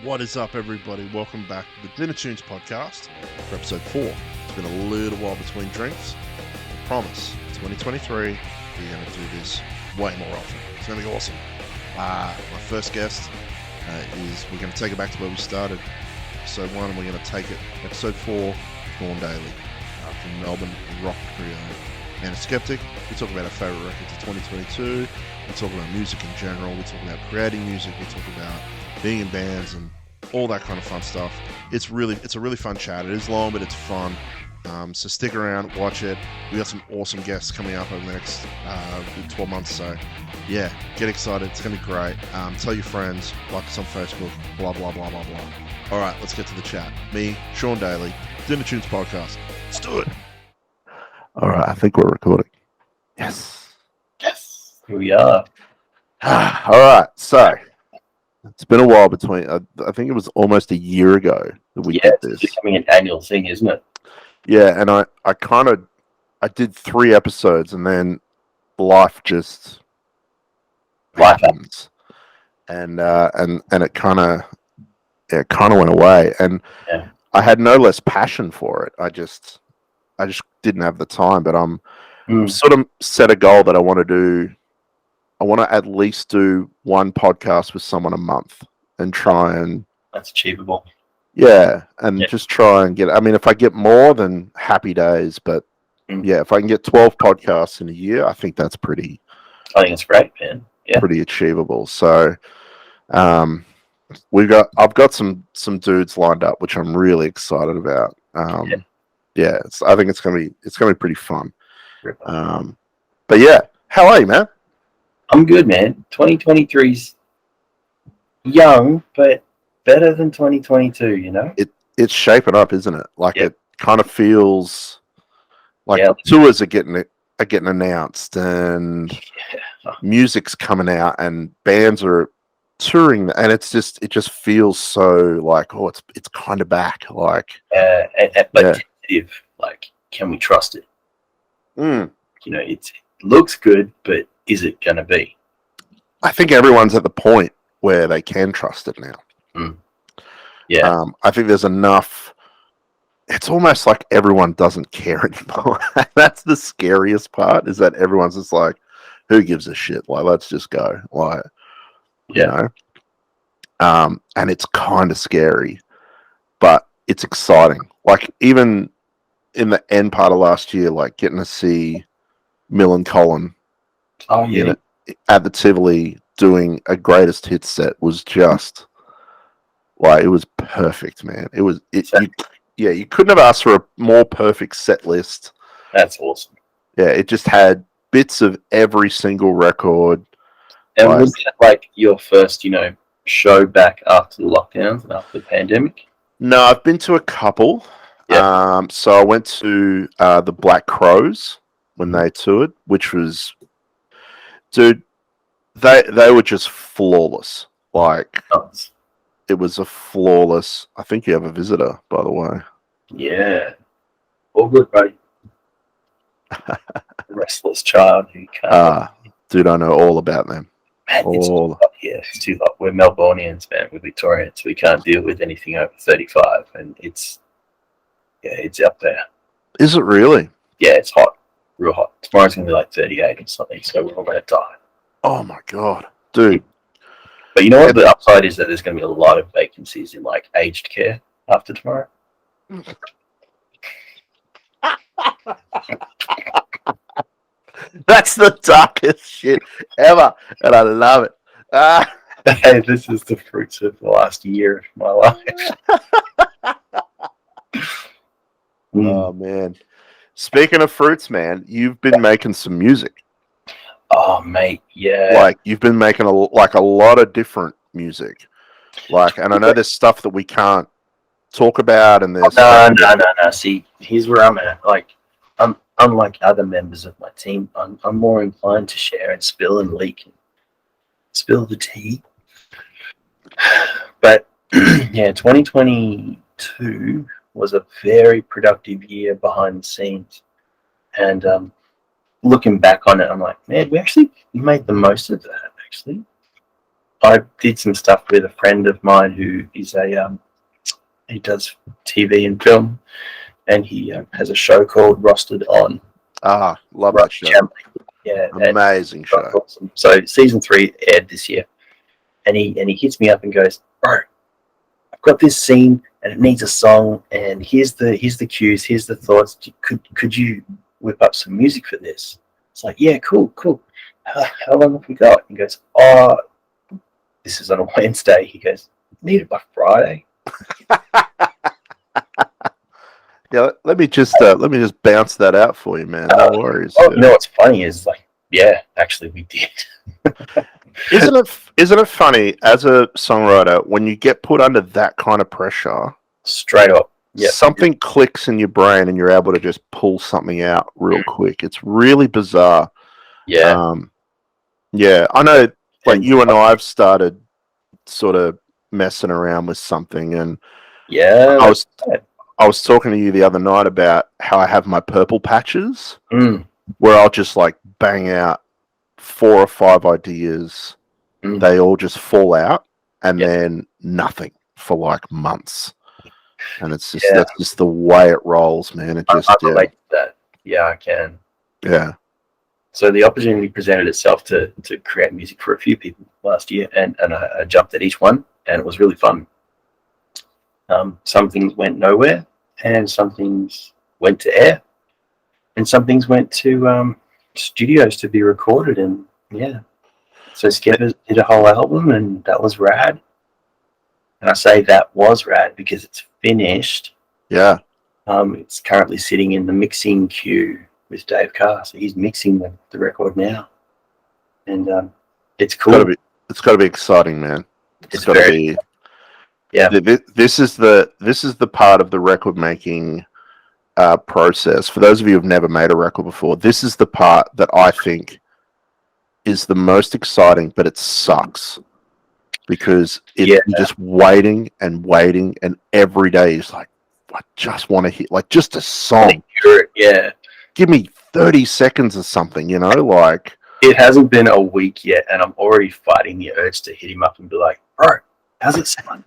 What is up, everybody? Welcome back to the Dinner Tunes podcast for episode 4. It's been a little while between drinks. I promise, 2023, we're going to do this way more often. It's going to be awesome. My first guest is, we're going to take it back to where we started. Episode 1, and we're going to take it, episode 4, Daly, from Melbourne, rock trio Antiskeptic. We talk about our favourite records of 2022. We talk about music in general. We talk about creating music. We talk about being in bands and all that kind of fun stuff. It's a really fun chat. It is long, but it's fun. So stick around, watch it. We got some awesome guests coming up over the next 12 months. So yeah, get excited. It's gonna be great. Tell your friends, like us on Facebook, blah blah blah blah blah. All right, let's get to the chat. Me, Sean Daly, Dinner Tunes podcast. Let's do it. All right, I think we're recording. Yes, Here we are. all right, so it's been a while between. I think it was almost a year ago that we did this. It's becoming an annual thing, isn't it? Yeah, and I did 3 episodes, and then life just happens, and it kind of went away, and Yeah. I had no less passion for it. I just didn't have the time, but I'm sort of set a goal that I want to do. I want to at least do 1 podcast with someone a month and try and That's achievable. just try and get. I mean, if I get more, then happy days. But yeah, if I can get 12 podcasts in a year, I think that's pretty. I think it's great, man. Yeah. Pretty achievable. So, I've got some dudes lined up, which I'm really excited about. I think it's gonna be pretty fun. But yeah, how are you, man? I'm good, man. 2023's young, but better than 2022, you know? It's shaping up, isn't it? Like it kind of feels like tours are getting announced, and music's coming out, and bands are touring, and it just feels so like, oh, it's kind of back, like tentative. Like, can we trust it? You know, it looks good, but is it going to be? I think everyone's at the point where they can trust it now. I think there's enough. It's almost like everyone doesn't care anymore. That's the scariest part, is that everyone's just like, who gives a shit? Like, let's just go. Like, you know? And it's kind of scary, but it's exciting. Like, even in the end part of last year, like getting to see Mill and Colin at the Tivoli doing a greatest hits set was just like, it was perfect, man. You couldn't have asked for a more perfect set list. That's awesome. Yeah, it just had bits of every single record. And was that like your first, show back after the lockdowns and after the pandemic? No, I've been to a couple. So I went to the Black Crows when they toured, which was, dude, they were just flawless. Like, it was a flawless. I think you have a visitor, by the way. Yeah, all good, buddy. Restless child who can't. Dude, I know all about them. Man, it's too hot. We're Melbournians, man. We're Victorians. We can't deal with anything over 35, and it's up there. Is it really? Yeah, it's hot, real hot. Tomorrow's gonna be like 38 or something, so we're all gonna die. Oh my god, dude! But you know what? The upside is that there's gonna be a lot of vacancies in like aged care after tomorrow. That's the darkest shit ever, and I love it. Hey, this is the fruits of the last year of my life. Oh man! Speaking of fruits, man, you've been making some music. Oh mate, yeah. Like, you've been making a lot of different music. Like, and I know there's stuff that we can't talk about, and there's no. See, here's where I'm at. Like, unlike other members of my team, I'm more inclined to share and spill and leak and spill the tea. But yeah, 2022 was a very productive year behind the scenes, and looking back on it, I'm like, man, we actually made the most of that. Actually, I did some stuff with a friend of mine who is he does TV and film, and he has a show called Rostered On. Love that show. Yeah, amazing show. Awesome. So season 3 aired this year, and he hits me up and goes, "Bro, I've got this scene and it needs a song, and here's the cues, here's the thoughts. Could you whip up some music for this?" It's like, yeah, cool. How long have we got? He goes, "Oh, this is on a Wednesday." He goes, "Need it by Friday." Yeah, let me just bounce that out for you, man. No worries. No, what's funny is like, yeah, actually we did. Isn't it funny as a songwriter when you get put under that kind of pressure? Straight up, yeah, something clicks in your brain and you're able to just pull something out real quick. It's really bizarre. Yeah, yeah, I know. Like you and I have started sort of messing around with something, and yeah, I was talking to you the other night about how I have my purple patches where I'll just like bang out 4 or 5 ideas. They all just fall out and then nothing for like months. And it's just that's just the way it rolls, man. It just I relate to that. Yeah, I can. Yeah. So the opportunity presented itself to create music for a few people last year, and I jumped at each one, and it was really fun. Some things went nowhere, and some things went to air, and some things went to studios to be recorded, and yeah. So Skepta did a whole album, and that was rad. And I say that was rad because it's finished. Yeah. It's currently sitting in the mixing queue with Dave Carr, so he's mixing the record now, and it's cool. It's got to be exciting, man. It's got to be. Yeah. This is the part of the record making process. For those of you who've never made a record before, this is the part that I think is the most exciting, but it sucks because you're just waiting, and every day is like, I just want to hear, like, just a song. Yeah. Give me 30 seconds or something, you know, like. It hasn't been a week yet, and I'm already fighting the urge to hit him up and be like, "Bro, how's it sound?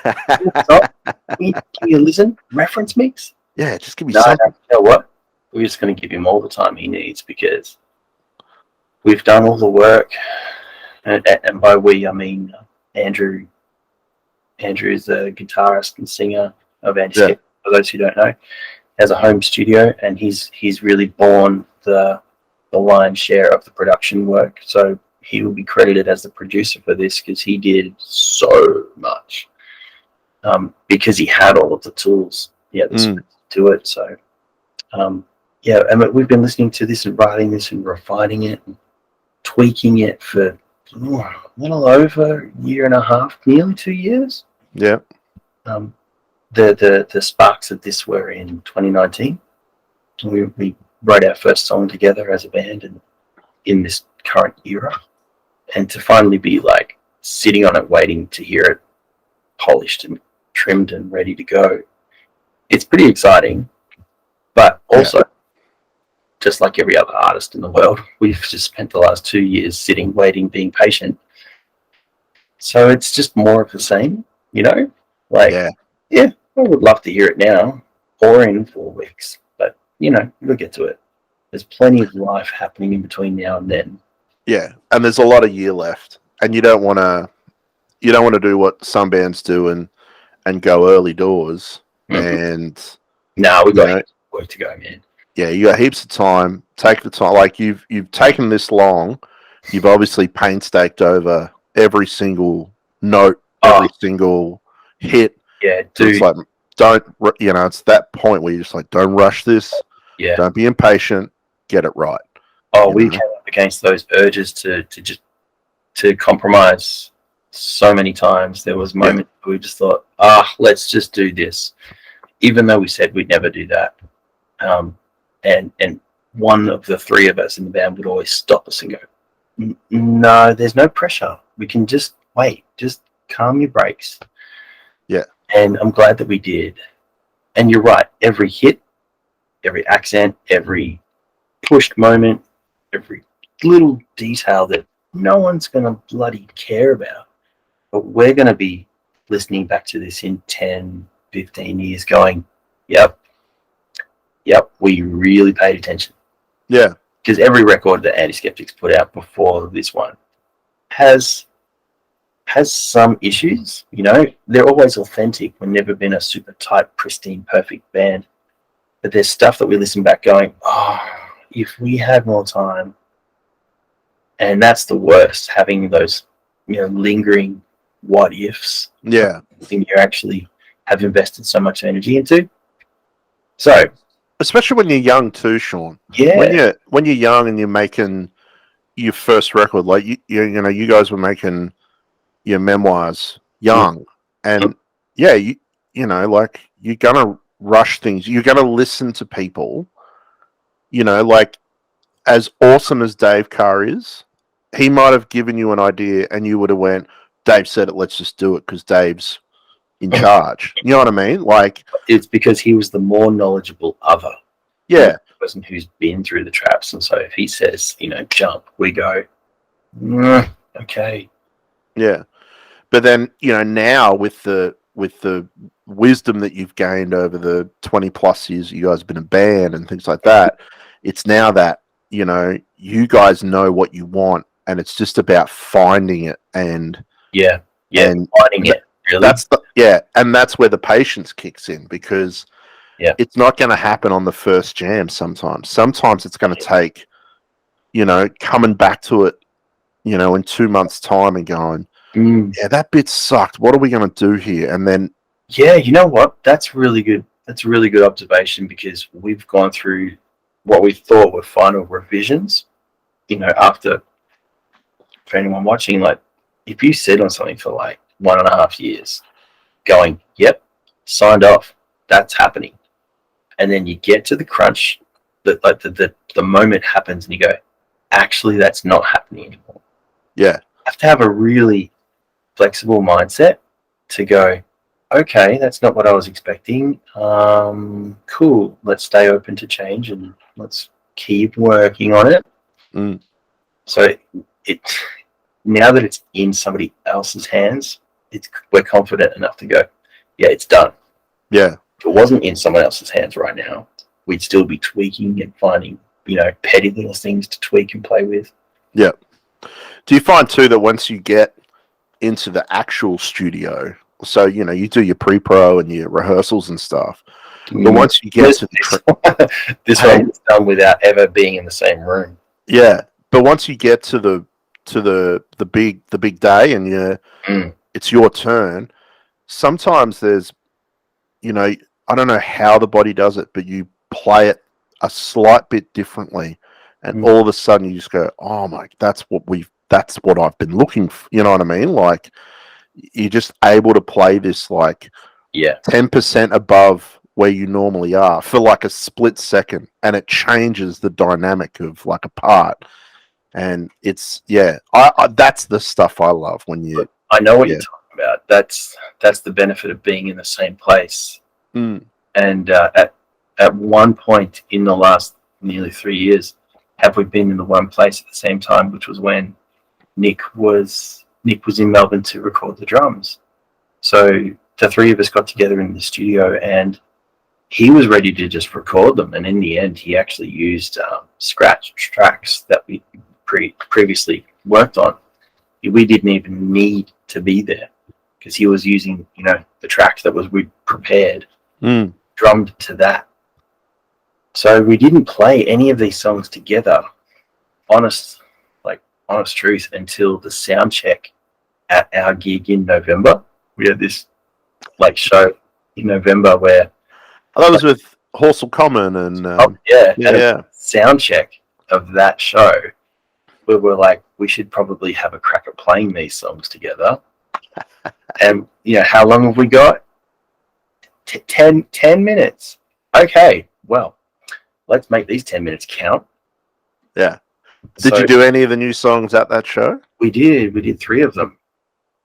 Can you listen? Reference mix?" Yeah, just give me something. You know what? We're just going to give him all the time he needs because we've done all the work, and by we I mean Andrew. Andrew is the guitarist and singer of Antiskeptic. For those who don't know, has a home studio, and he's really borne the lion's share of the production work. So he will be credited as the producer for this because he did so much. Because he had all of the tools, to do it. So, and we've been listening to this and writing this and refining it and tweaking it for a little over a year and a half, nearly 2 years. Yeah. The sparks of this were in 2019. We wrote our first song together as a band, and in this current era, and to finally be like sitting on it, waiting to hear it polished and trimmed and ready to go. It's pretty exciting, but also, just like every other artist in the world, we've just spent the last 2 years sitting, waiting, being patient. So it's just more of the same, you know? Like, I would love to hear it now or in 4 weeks, but, you know, we'll get to it. There's plenty of life happening in between now and then. Yeah, and there's a lot of year left, and you don't want to do what some bands do and go early doors. And we've got work to go, man. Yeah, you got heaps of time. Take the time. Like you've taken this long. You've obviously painstaked over every single note, every single hit. Yeah, dude. It's like it's that point where you're just like, don't rush this. Yeah. Don't be impatient. Get it right. We came up against those urges to compromise so many times. There was moments where we just thought, let's just do this, even though we said we'd never do that. And one of the 3 of us in the band would always stop us and go, "No, there's no pressure. We can just wait. Just calm your brakes." Yeah. And I'm glad that we did. And you're right. Every hit, every accent, every pushed moment, every little detail that no one's going to bloody care about But we're going to be listening back to this in 10, 15 years going, yep, we really paid attention. Yeah. Because every record that Antiskeptics put out before this one has some issues. You know, they're always authentic. We've never been a super tight, pristine, perfect band. But there's stuff that we listen back going, oh, if we had more time. And that's the worst, having those, you know, lingering what ifs. Yeah. Thing you actually have invested so much energy into. So, especially when you're young too, Sean. Yeah. When you're young and you're making your first record, like you know, you guys were making your memoirs young, and you know, like you're gonna rush things. You're gonna listen to people. You know, like as awesome as Dave Carr is, he might have given you an idea, and you would have went, "Dave said it. Let's just do it," because Dave's in charge. You know what I mean? Like, it's because he was the more knowledgeable other. Yeah. The person who's been through the traps. And so if he says, you know, jump, we go, okay. Yeah. But then, you know, now with the wisdom that you've gained over the 20 plus years you guys have been a band and things like that, it's now that, you know, you guys know what you want, and it's just about finding it and finding it. Really? And that's where the patience kicks in, because it's not going to happen on the first jam sometimes. Sometimes it's going to take, you know, coming back to it, you know, in 2 months' time and going, yeah, that bit sucked. What are we going to do here? And then... Yeah, you know what? That's really good. That's a really good observation, because we've gone through what we thought were final revisions, you know, after, for anyone watching, like, if you sit on something for like 1.5 years going, yep, signed off, that's happening. And then you get to the crunch, the moment happens and you go, actually, that's not happening anymore. Yeah. You have to have a really flexible mindset to go, okay, that's not what I was expecting. Cool. Let's stay open to change and let's keep working on it. So now that it's in somebody else's hands, we're confident enough to go, yeah, it's done. Yeah. If it wasn't in someone else's hands right now, we'd still be tweaking and finding, you know, petty little things to tweak and play with. Yeah. Do you find too that once you get into the actual studio, so, you know, you do your pre-pro and your rehearsals and stuff, but once you get to this one was done without ever being in the same room. Yeah. But once you get to the big day and it's your turn, sometimes there's, you know, I don't know how the body does it, but you play it a slight bit differently, and all of a sudden you just go, oh my, that's what I've been looking for. You know what I mean? Like, you're just able to play this like 10% above where you normally are for like a split second, and it changes the dynamic of like a part. And it's I that's the stuff I love when you. I know what you're talking about. That's the benefit of being in the same place. And at one point in the last nearly 3 years, have we been in the one place at the same time, which was when Nick was in Melbourne to record the drums. So the three of us got together in the studio, and he was ready to just record them. And in the end, he actually used scratch tracks that we previously worked on. We didn't even need to be there, because he was using, you know, the tracks that we prepared, drummed to that. So we didn't play any of these songs together, honest truth, until the sound check at our gig in November. We had this like show in November where that was with Horsell Common and sound check of that show, where we're like, we should probably have a crack at playing these songs together. And you know, how long have we got? 10 minutes. Okay, well, let's make these 10 minutes count. Yeah. Did you do any of the new songs at that show? We did. We did 3 of them.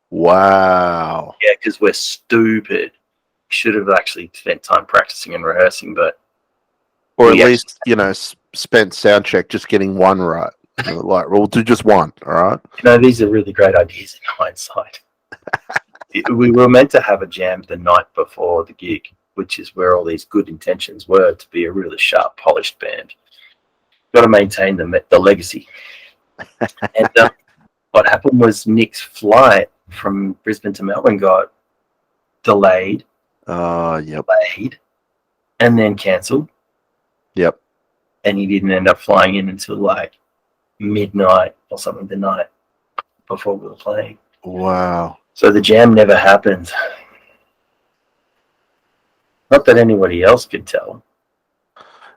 Wow. Yeah, because we're stupid. Should have actually spent time practicing and rehearsing, but... Or at least, you know, spent sound check just getting one right. Like, we'll do just one, all right? You know, these are really great ideas in hindsight. We were meant to have a jam the night before the gig, which is where all these good intentions were to be a really sharp, polished band. Got to maintain the legacy. And what happened was Nick's flight from Brisbane to Melbourne got delayed, delayed, and then cancelled. Yep. And he didn't end up flying in until like midnight or something the night before we were playing. Wow. So the jam never happened. Not that anybody else could tell.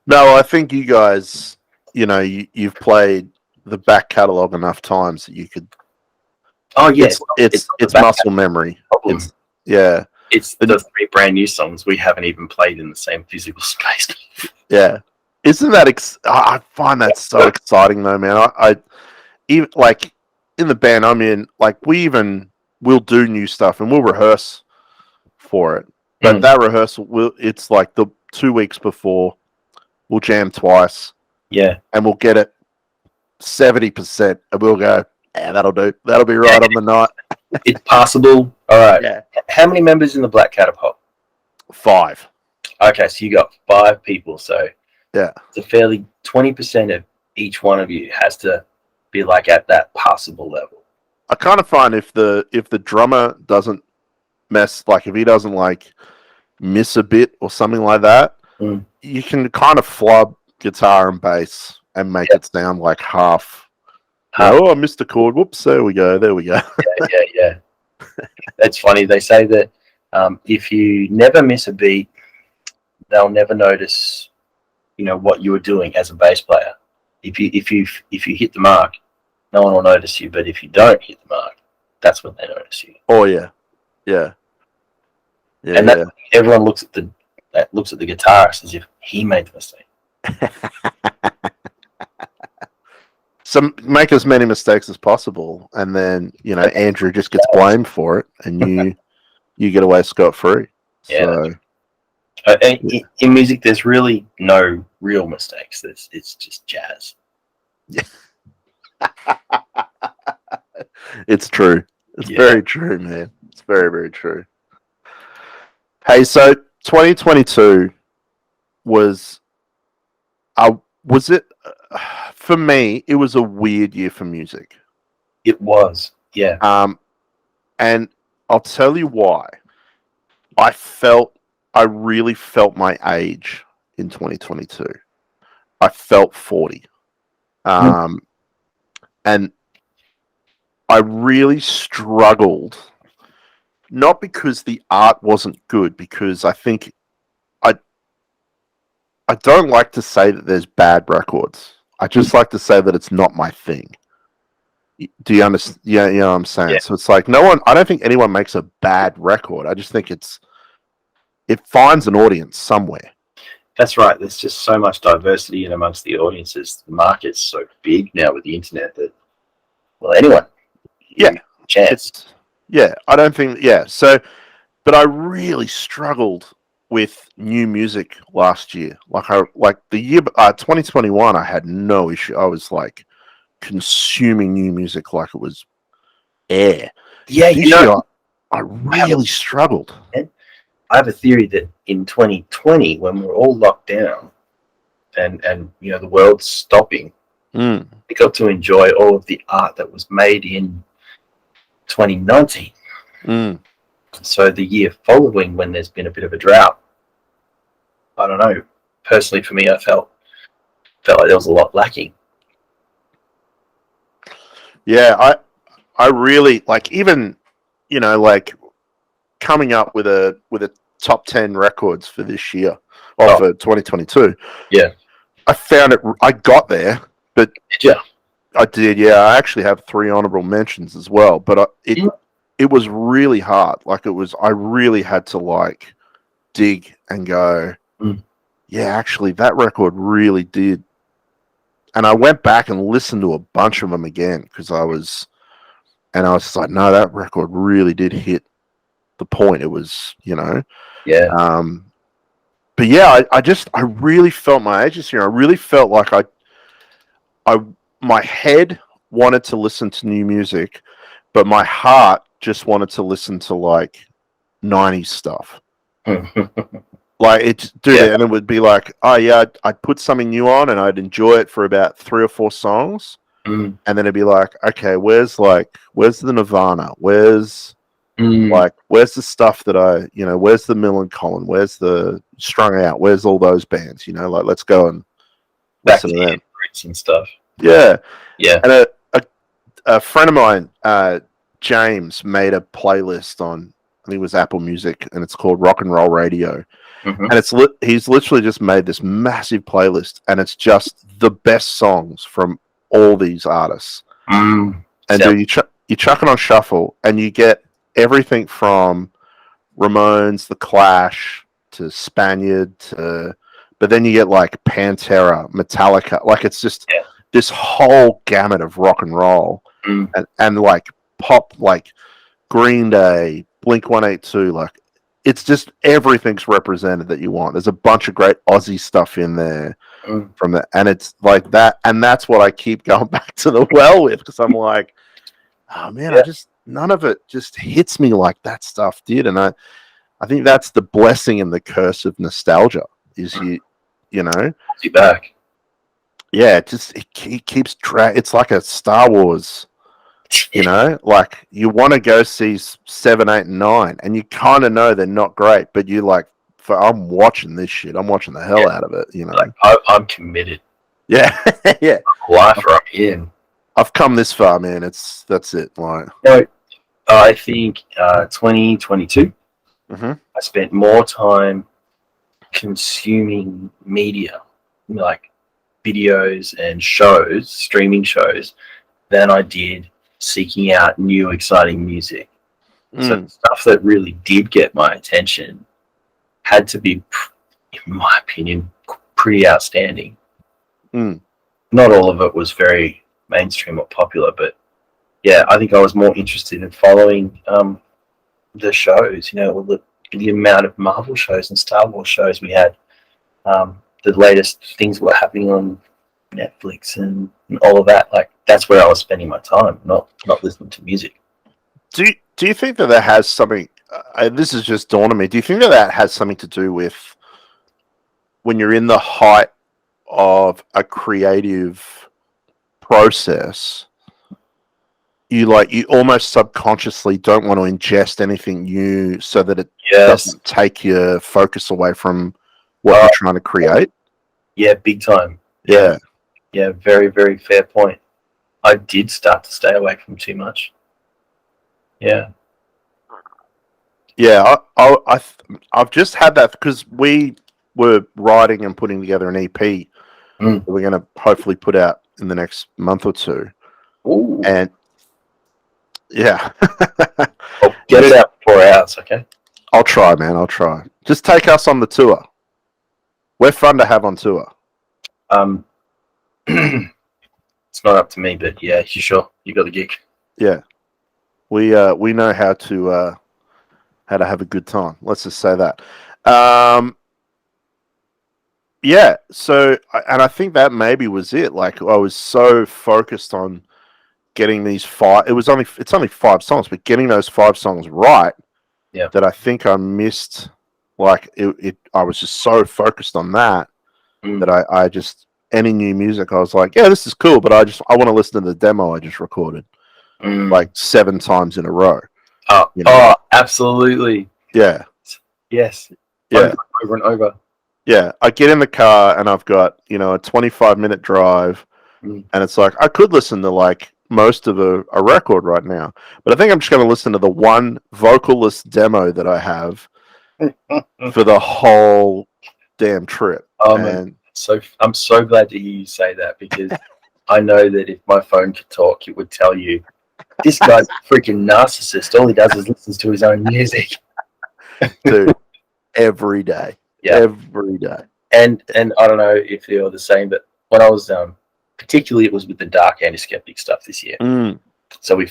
No, I think you guys, you've played the back catalogue enough times that you could. Oh yeah, it's muscle memory. It's the 3 brand new songs we haven't even played in the same physical space. Yeah, isn't that? I find that so exciting though, man. I even like in the band I'm in, like we'll do new stuff and we'll rehearse for it. But that rehearsal, it's like the 2 weeks before, we'll jam twice. Yeah, and we'll get it 70%, and we'll go, yeah, that'll do. That'll be right on the night. It's possible. All right. Yeah. How many members in the Black Catapult? 5. Okay, so you got 5 people. So yeah, it's a fairly 20% of each one of you has to be like at that possible level. I kind of find if the drummer doesn't mess, like if he doesn't like miss a bit or something like that, you can kind of flub guitar and bass and make it sound like half. Oh, I missed a chord. Whoops! There we go. Yeah. That's funny. They say that if you never miss a beat, they'll never notice, what you were doing as a bass player. If you hit the mark, no one will notice you. But if you don't hit the mark, that's when they notice you. Oh yeah. And everyone looks at the guitarist as if he made the mistake. So make as many mistakes as possible, and then Andrew just gets blamed for it, and you get away scot-free. Yeah. So, in music, there's really no real mistakes. It's just jazz. Yeah. It's true. It's very true, man. It's very, very true. Hey, so 2022 was it for me? It was a weird year for music. It was, yeah. And I'll tell you why. I really felt my age in 2022. I felt 40. And I really struggled, not because the art wasn't good, because I think I don't like to say that there's bad records. I just like to say that it's not my thing. Do you understand? Yeah, you know what I'm saying? Yeah. So it's like I don't think anyone makes a bad record. I just think it finds an audience somewhere. That's right. There's just so much diversity in amongst the audiences. The market's so big now with the internet that, well, anyone. Yeah. Chance. I don't think, So, but I really struggled with new music last year. Like the year 2021, I had no issue. I was like consuming new music like it was air. Yeah, I really struggled. I have a theory that in 2020, when we're all locked down and the world's stopping, we got to enjoy all of the art that was made in 2019. So the year following, when there's been a bit of a drought, I don't know. Personally, for me, I felt like there was a lot lacking. Yeah, I really like, even like coming up with a top 10 records for this year, for 2022. Yeah, I found it. I got there, but yeah, I did. Yeah, I actually have 3 honorable mentions as well. But it was really hard. Like I really had to dig and go. Yeah, actually, that record really did. And I went back and listened to a bunch of them again because I was just like, no, that record really did hit the point. It was, Yeah. But yeah, I really felt my age this year. I really felt like my head wanted to listen to new music, but my heart just wanted to listen to like 90s stuff. Like and it would be like, oh yeah, I'd put something new on and I'd enjoy it for about 3 or 4 songs, and then it'd be like, okay, where's the Nirvana? Where's where's the stuff that where's the Mill and Colin? Where's the Strung Out? Where's all those bands? Like let's go and listen to them and stuff. Yeah. Yeah. And a friend of mine, James, made a playlist on, I think it was Apple Music, and it's called Rock and Roll Radio. And he's literally just made this massive playlist, and it's just the best songs from all these artists. And dude, you chuck it on shuffle, and you get everything from Ramones, The Clash, to Spaniard, but then you get like Pantera, Metallica. Like it's just this whole gamut of rock and roll, and like pop, like Green Day, Blink-182, like it's just everything's represented that you want. There's a bunch of great Aussie stuff in there and it's like that, and that's what I keep going back to the well with, because I'm like, oh man, none of it just hits me like that stuff did, and I think that's the blessing and the curse of nostalgia. Is you back. Yeah, it keeps track. It's like a Star Wars. Like you want to go see 7, 8, and 9, and you kind of know they're not great, but you like, I'm watching this shit. I'm watching the hell out of it. Like I'm committed. Yeah, yeah. Life right in. I've come this far, man. That's it. Like, I think 2022. I spent more time consuming media, like videos and shows, streaming shows, than I did seeking out new exciting music. So the stuff that really did get my attention had to be, in my opinion, pretty outstanding. Not all of it was very mainstream or popular, but yeah, I think I was more interested in following the shows, the amount of Marvel shows and Star Wars shows we had, the latest things were happening on Netflix and all of that. Like that's where I was spending my time, not listening to music. Do you think that has something? This is just dawned on me. Do you think that has something to do with when you're in the height of a creative process? You almost subconsciously don't want to ingest anything new so that it doesn't take your focus away from what you're trying to create. Yeah, big time. Yeah. Yeah, very, very fair point. I did start to stay away from too much. Yeah. Yeah, I've just had that because we were writing and putting together an EP that we're going to hopefully put out in the next month or two. Ooh. And yeah. I'll get it out in 4 hours, okay? I'll try, man. I'll try. Just take us on the tour. We're fun to have on tour. It's not up to me, but yeah, you sure? You got the gig. Yeah. We know how to have a good time. Let's just say that. Yeah. So, and I think that maybe was it. Like I was so focused on getting these 5. It's only 5 songs, but getting those 5 songs right. Yeah. That I think I missed. Like I was just so focused on that that I just, any new music, I was like, yeah, this is cool, but I want to listen to the demo I just recorded like 7 times in a row. Oh, absolutely. Yeah. Yes. Yeah. Over and over. Yeah. I get in the car and I've got, a 25-minute drive and it's like, I could listen to like most of a record right now, but I think I'm just going to listen to the one vocalist demo that I have for the whole damn trip. So I'm so glad to hear you say that, because I know that if my phone could talk, it would tell you this guy's a freaking narcissist. All he does is listens to his own music. Dude, every day. Yeah. Every day. And I don't know if you're the same, but when I was particularly it was with the Dark Antiskeptic stuff this year. So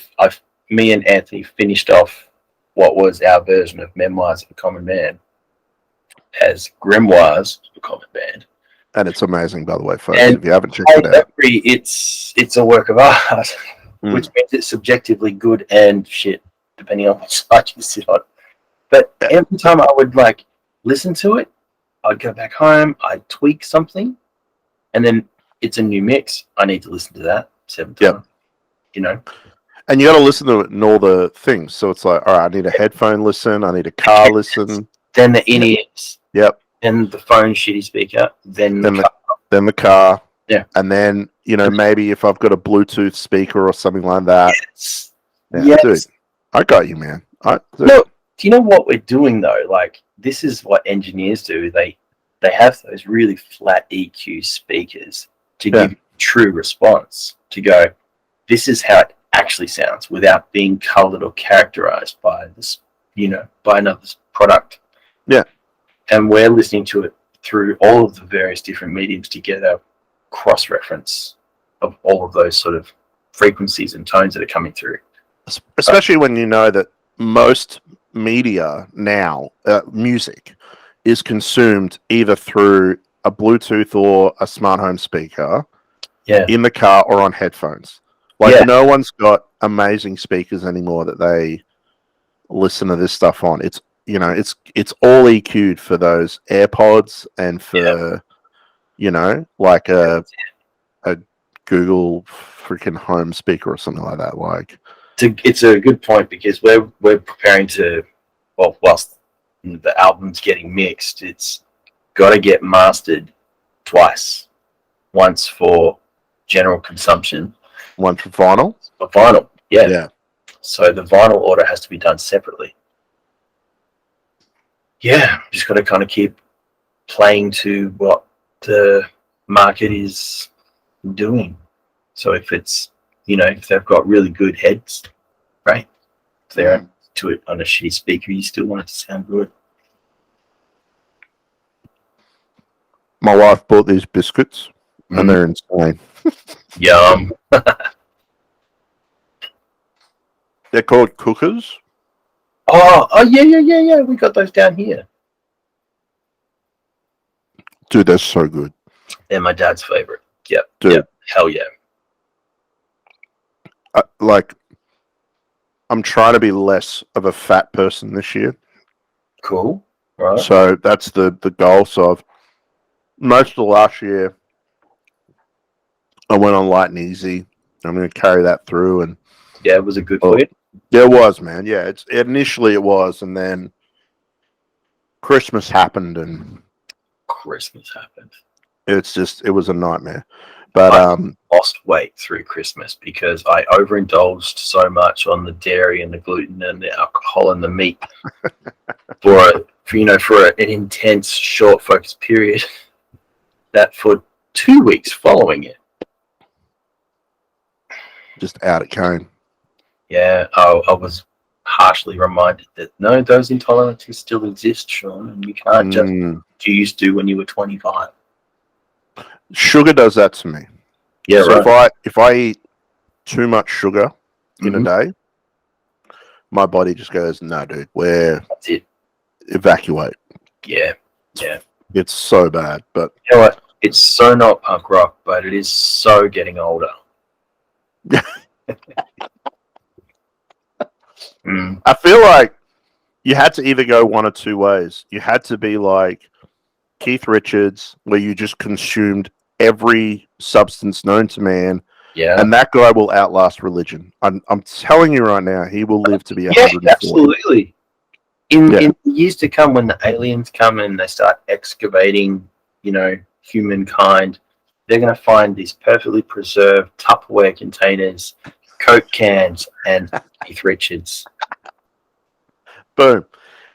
me and Anthony finished off what was our version of Memoirs of a Common Man as Grimoires of a Common Band. And it's amazing, by the way, folks. If you haven't checked it out, it's a work of art, which means it's subjectively good and shit depending on which side you sit on. But every time I would like listen to it, I'd go back home, I'd tweak something, and then it's a new mix. I need to listen to that 7 times. You know? And you got to listen to it in all the things. So it's like, all right, I need a headphone listen, I need a car listen. Then the in-ears. Yep. Then the phone shitty speaker. Then the car. Yeah. And then, you know, maybe if I've got a Bluetooth speaker or something like that. Yes. Yeah, yes. Dude, I got you, man. No, do you know what we're doing though? Like, this is what engineers do. They have those really flat EQ speakers to give true response. To go, this is how it actually sounds without being colored or characterized by this, you know, by another product. Yeah. And we're listening to it through all of the various different mediums to get a cross-reference of all of those sort of frequencies and tones that are coming through. Especially when you know that most media now, music, is consumed either through a Bluetooth or a smart home speaker in the car or on headphones. Like, no one's got amazing speakers anymore that they listen to this stuff on. It's, you know, it's all EQ'd for those AirPods and for, you know, like a Google freaking home speaker or something like that. Like, it's a good point because we're preparing to, well, whilst the album's getting mixed, it's got to get mastered twice. Once for general consumption. One for vinyl? For vinyl, yeah. So the vinyl order has to be done separately. Yeah, just got to kind of keep playing to what the market is doing. So if it's, you know, if they've got really good heads, right? If they're to it on a shitty speaker, you still want it to sound good. My wife bought these biscuits, and they're insane. Yum. They're called cookers. Oh, yeah. We got those down here. Dude, they're so good. They're my dad's favorite. Yep. Dude. Yep. Hell yeah. I'm trying to be less of a fat person this year. Cool. Right. So that's the goal. So most of the last year, I went on light and easy. I'm going to carry that through. And yeah, it was a good for you. Yeah, it was, man. Yeah, initially it was, and then Christmas happened, and it was a nightmare. But I lost weight through Christmas because I overindulged so much on the dairy and the gluten and the alcohol and the meat for an intense, short, focused period. That for 2 weeks following it, just out it came. Yeah, I was harshly reminded that no, those intolerances still exist, Sean, and you can't just do you used to when you were 25. Sugar does that to me. Yeah, so right. If I eat too much sugar in a day, my body just goes, "No, dude, that's it. Evacuate." Yeah. It's so bad, but you know what? It's so not punk rock, but it is so getting older. I feel like you had to either go one or two ways. You had to be like Keith Richards, where you just consumed every substance known to man. Yeah. And that guy will outlast religion. I'm telling you right now, he will live to be 140. Yeah, absolutely. In years to come, when the aliens come and they start excavating, you know, humankind, they're going to find these perfectly preserved Tupperware containers, Coke cans, and Keith Richards. Boom.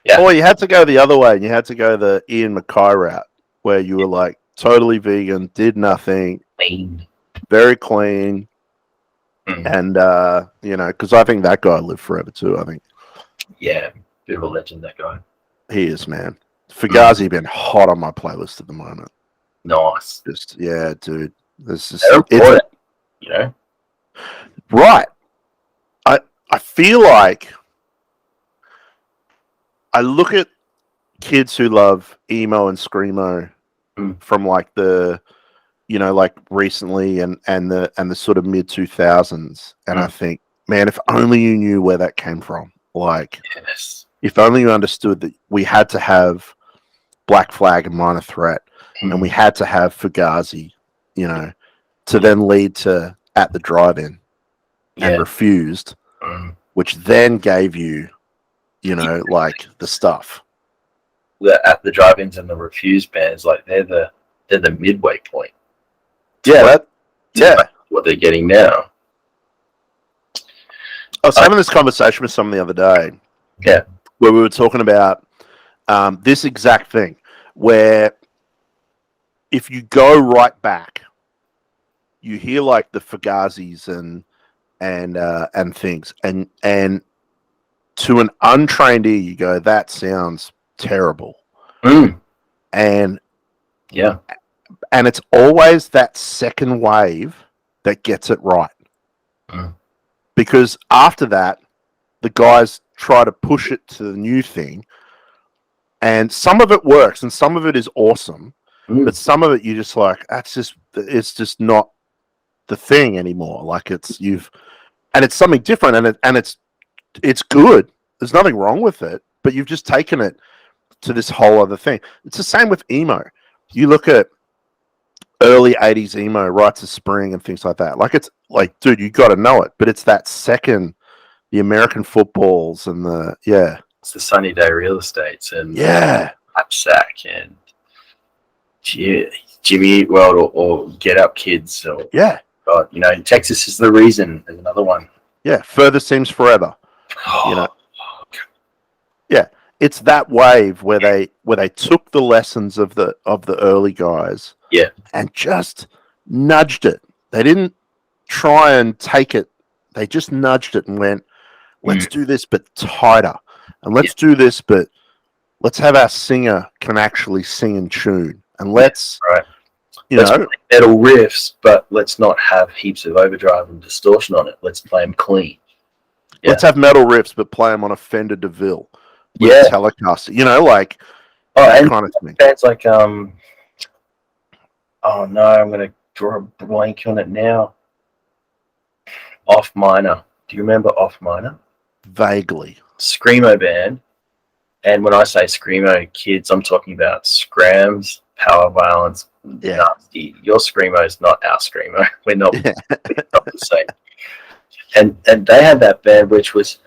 Yeah. Or you had to go the other way, and you had to go the Ian Mackay route, where you were like totally vegan, did nothing, clean, very clean, and you know, because I think that guy lived forever too. I think. Yeah, bit of a legend, that guy. He is, man. Fugazi been hot on my playlist at the moment. Nice. Just dude. This is important, you know. Right. I feel like I look at kids who love emo and screamo from like the, you know, like recently and the sort of mid 2000s, and I think, man, if only you knew where that came from. Like, Yes. if only you understood that we had to have Black Flag and Minor Threat, and we had to have Fugazi, you know, to then lead to At the Drive-In and Refused, which then gave you, you know, like the stuff. The At the Drive-Ins and the Refused bands, like they're the midway point. What they're getting now. I was having this conversation with someone the other day. Yeah. Where we were talking about this exact thing, where if you go right back, you hear like the Fugazis and things, and to an untrained ear, you go, that sounds terrible. And it's always that second wave that gets it right. Because after that, the guys try to push it to the new thing, and some of it works and some of it is awesome, but some of it you're just like, it's just not the thing anymore. Like and it's something different, and it's good. There's nothing wrong with it, but you've just taken it to this whole other thing. It's the same with emo. You look at early 80s emo, Rites of Spring and things like that. Like, it's like, dude, you got to know it, but it's that second, the American Footballs and it's the Sunny Day Real Estates and Upsack and Jimmy Eat World or Get Up Kids or God, you know, Texas is the Reason. There's another one. Further Seems Forever. You know, it's that wave where they took the lessons of the early guys, and just nudged it. They didn't try and take it; they just nudged it and went, "Let's do this, but tighter, and let's do this, but let's have our singer can actually sing in tune, and let's let's play metal riffs, but let's not have heaps of overdrive and distortion on it. Let's play them clean. Let's have metal riffs, but play them on a Fender DeVille." Telecaster, you know, like that kind of thing. Bands like oh no, I'm gonna draw a blank on it now. Off Minor. Do you remember Off Minor? Vaguely. Screamo band, and when I say Screamo kids, I'm talking about Scrams, Power Violence, Nasty. Your Screamo is not our Screamo. We're not the same. And they had that band which was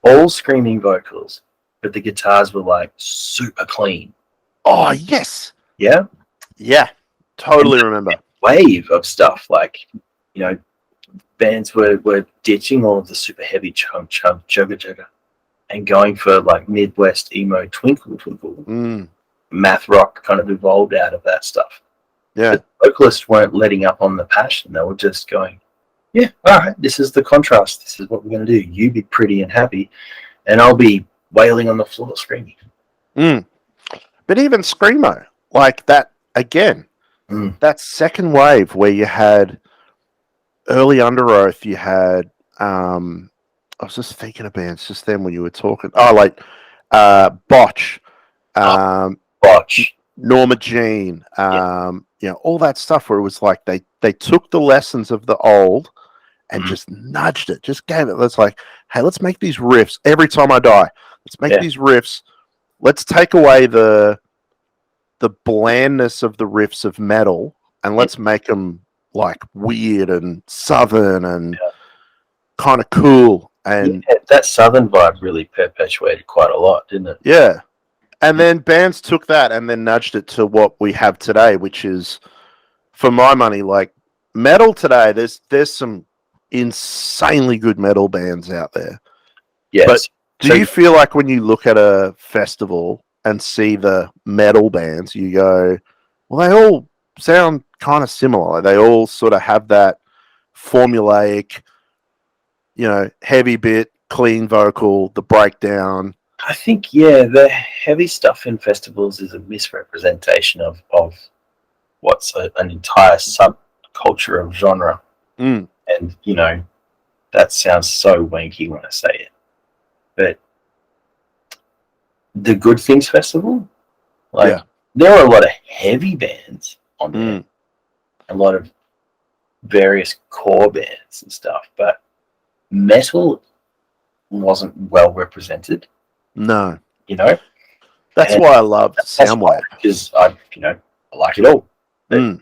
all screaming vocals, but the guitars were like super clean. Oh, yes. Yeah? Yeah. Totally remember. Wave of stuff. Like, you know, bands were ditching all of the super heavy chug, chugga, and going for like Midwest emo twinkle. Math rock kind of evolved out of that stuff. Yeah. But vocalists weren't letting up on the passion. They were just going, all right, this is the contrast. This is what we're going to do. You be pretty and happy, and I'll be wailing on the floor screaming. But even Screamo, like that, again, that second wave where you had early Under Oath, you had, I was just thinking of bands just then when you were talking. Oh, like Botch, Norma Jean, you know, all that stuff where it was like they took the lessons of the old and just nudged it, just gave it. Let's like, hey, let's make these riffs every time I die. Let's make these riffs. Let's take away the blandness of the riffs of metal and let's make them like weird and southern and kind of cool. And that southern vibe really perpetuated quite a lot, didn't it? Yeah. And then bands took that and then nudged it to what we have today, which is, for my money, like metal today. There's some insanely good metal bands out there. Yes. But do you feel like when you look at a festival and see the metal bands, you go, well, they all sound kind of similar. They all sort of have that formulaic, you know, heavy bit, clean vocal, the breakdown. I think, the heavy stuff in festivals is a misrepresentation of what's an entire subculture of genre. And, you know, that sounds so wanky when I say it. But the Good Things Festival, there are a lot of heavy bands on there. A lot of various core bands and stuff. But metal wasn't well represented. No. You know? That's why I love Soundwave. Because I like it all. But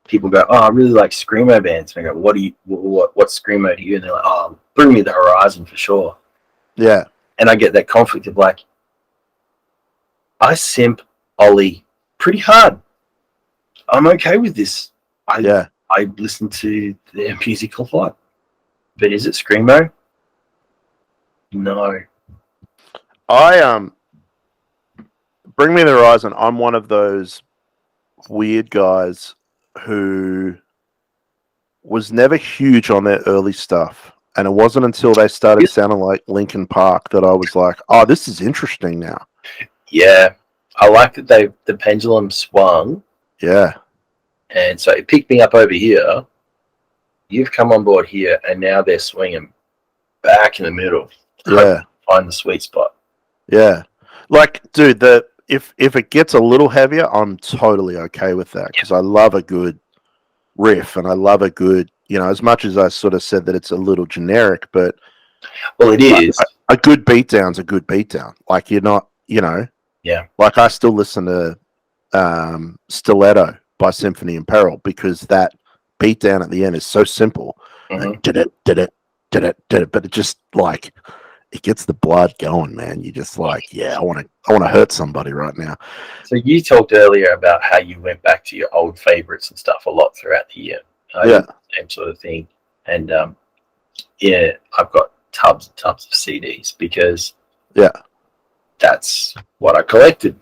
people go, oh, I really like screamo bands. And I go, what screamo do you? And they're like, oh, Bring Me the Horizon for sure. Yeah. And I get that conflict of like, I simp Ollie pretty hard. I'm okay with this. I listen to their music a lot. But is it screamo? No. Bring Me the Horizon, I'm one of those weird guys who was never huge on their early stuff. And it wasn't until they started sounding like Linkin Park that I was like, oh, this is interesting now. Yeah. I like that the pendulum swung. Yeah. And so it picked me up over here. You've come on board here, and now they're swinging back in the middle. Yeah. Find the sweet spot. Yeah. Like, dude, if it gets a little heavier, I'm totally okay with that because I love a good riff and I love a good, as much as I sort of said that it's a little generic, but it is. A good beatdown's a good beatdown. Like you're not, Yeah. Like I still listen to Stiletto by Symphony in Peril because that beatdown at the end is so simple. Like, did it, but it just like it gets the blood going, man. You just like, I want to hurt somebody right now. So you talked earlier about how you went back to your old favorites and stuff a lot throughout the year. Same sort of thing. And I've got tubs and tubs of CDs because that's what I collected.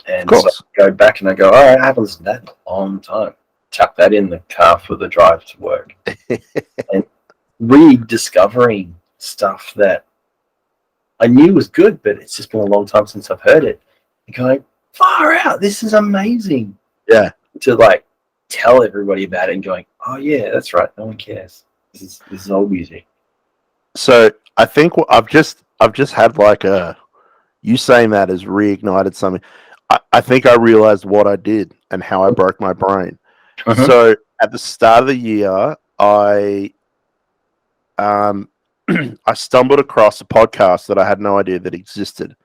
And so I go back and I go, all right, I haven't listened to that in a long time. Chuck that in the car for the drive to work. And rediscovering stuff that I knew was good, but it's just been a long time since I've heard it. And going, far out, this is amazing. Yeah. To like tell everybody about it and going, oh yeah, that's right, no one cares. This is old music. So I think I've just had like you saying that has reignited something. I think I realized what I did and how I broke my brain. So at the start of the year, I stumbled across a podcast that I had no idea that existed,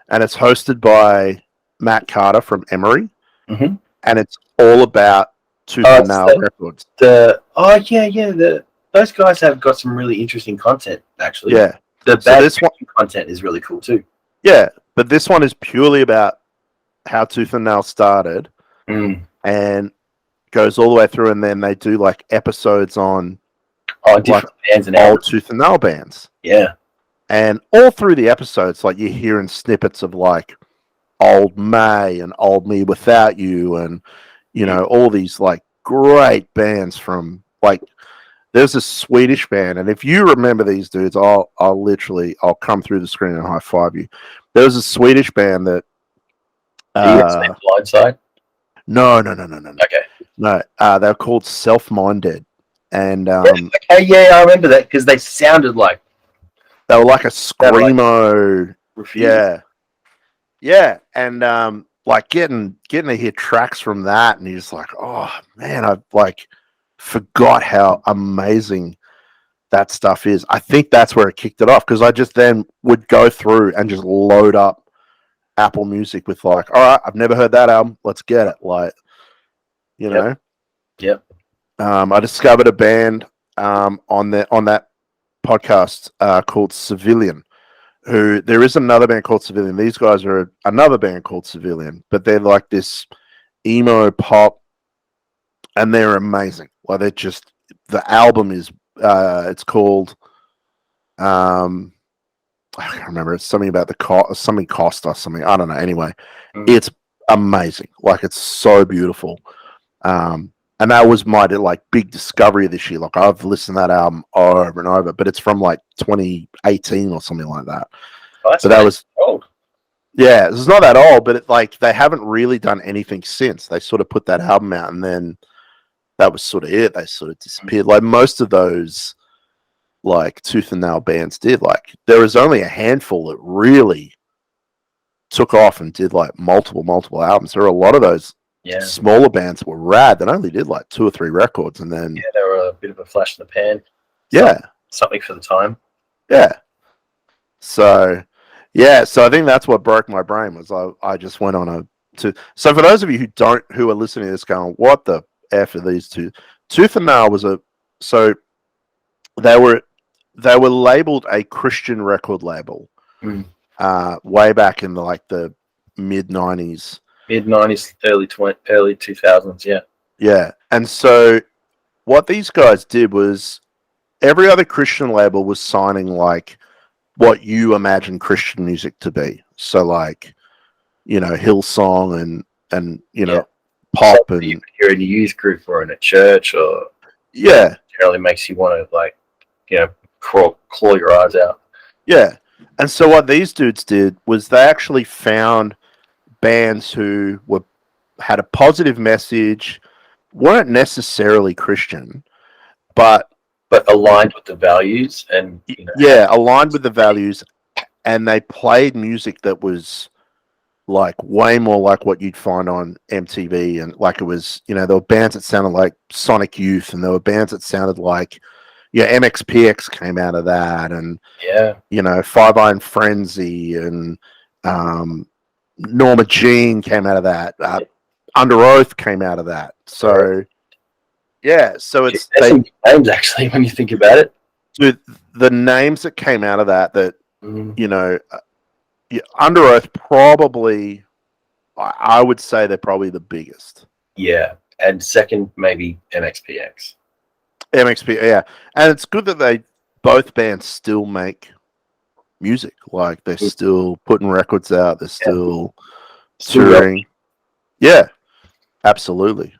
and it's hosted by Matt Carter from Emery, and it's all about Tooth and Nail Records. Those guys have got some really interesting content, actually. Yeah, this one content is really cool too. Yeah, but this one is purely about how Tooth and Nail started, and goes all the way through, and then they do like episodes on different bands and old Tooth and Nail bands. Yeah. And all through the episodes, like you're hearing snippets of like Old May and Old Me Without You and, all these like great bands from like, there's a Swedish band. And if you remember these dudes, I'll come through the screen and high five you. There was a Swedish band that. Blindside? No. Okay. No, they're called Self-Minded. And I remember that because they sounded like they were like a screamo. Yeah, and like getting to hear tracks from that, and you're just like, oh man, I like forgot how amazing that stuff is. I think that's where it kicked it off because I just then would go through and just load up Apple Music with like, all right, I've never heard that album, let's get it, like, know. Yep. I discovered a band on that podcast called Civilian. Who there is another band called Civilian. These guys are another band called Civilian, but they're like this emo pop, and they're amazing. Like they're just the album is it's called I can't remember. It's something about something cost us something. I don't know. Anyway, it's amazing. Like it's so beautiful. And that was my like big discovery this year. Like I've listened to that album over and over, but it's from like 2018 or something like that. Oh, so that was old. Yeah, it's not that old, but like they haven't really done anything since. They sort of put that album out, and then that was sort of it. They sort of disappeared. Like most of those, like Tooth and Nail bands did. Like there was only a handful that really took off and did like multiple albums. There were a lot of those. Yeah. Smaller bands were rad that only did like 2 or 3 records, and then they were a bit of a flash in the pan. Yeah, something for the time. Yeah, So, yeah, so I think that's what broke my brain was I just went on so for those of you who are listening to this going, what the F are these two? Tooth and Nail so they were labeled a Christian record label way back in the mid 90s. Mid 90s, early 2000s, yeah. Yeah. And so what these guys did was every other Christian label was signing like what you imagine Christian music to be. So like, Hillsong and pop so and you're in a youth group or in a church or generally makes you want to claw your eyes out. Yeah. And so what these dudes did was they actually found bands who had a positive message, weren't necessarily Christian, but aligned with the values and aligned with the values, and they played music that was like way more like what you'd find on MTV, and like it was, there were bands that sounded like Sonic Youth, and there were bands that sounded like MXPX came out of that, and Five Iron Frenzy and Norma Jean came out of that. Under Oath came out of that. So so it's some names actually when you think about it. Dude, the names that came out of that Under Oath probably, I would say they're probably the biggest. Yeah, and second maybe MXPX. Yeah, and it's good that both bands still make music. Like they're still putting records out. They're still touring. Yeah, absolutely.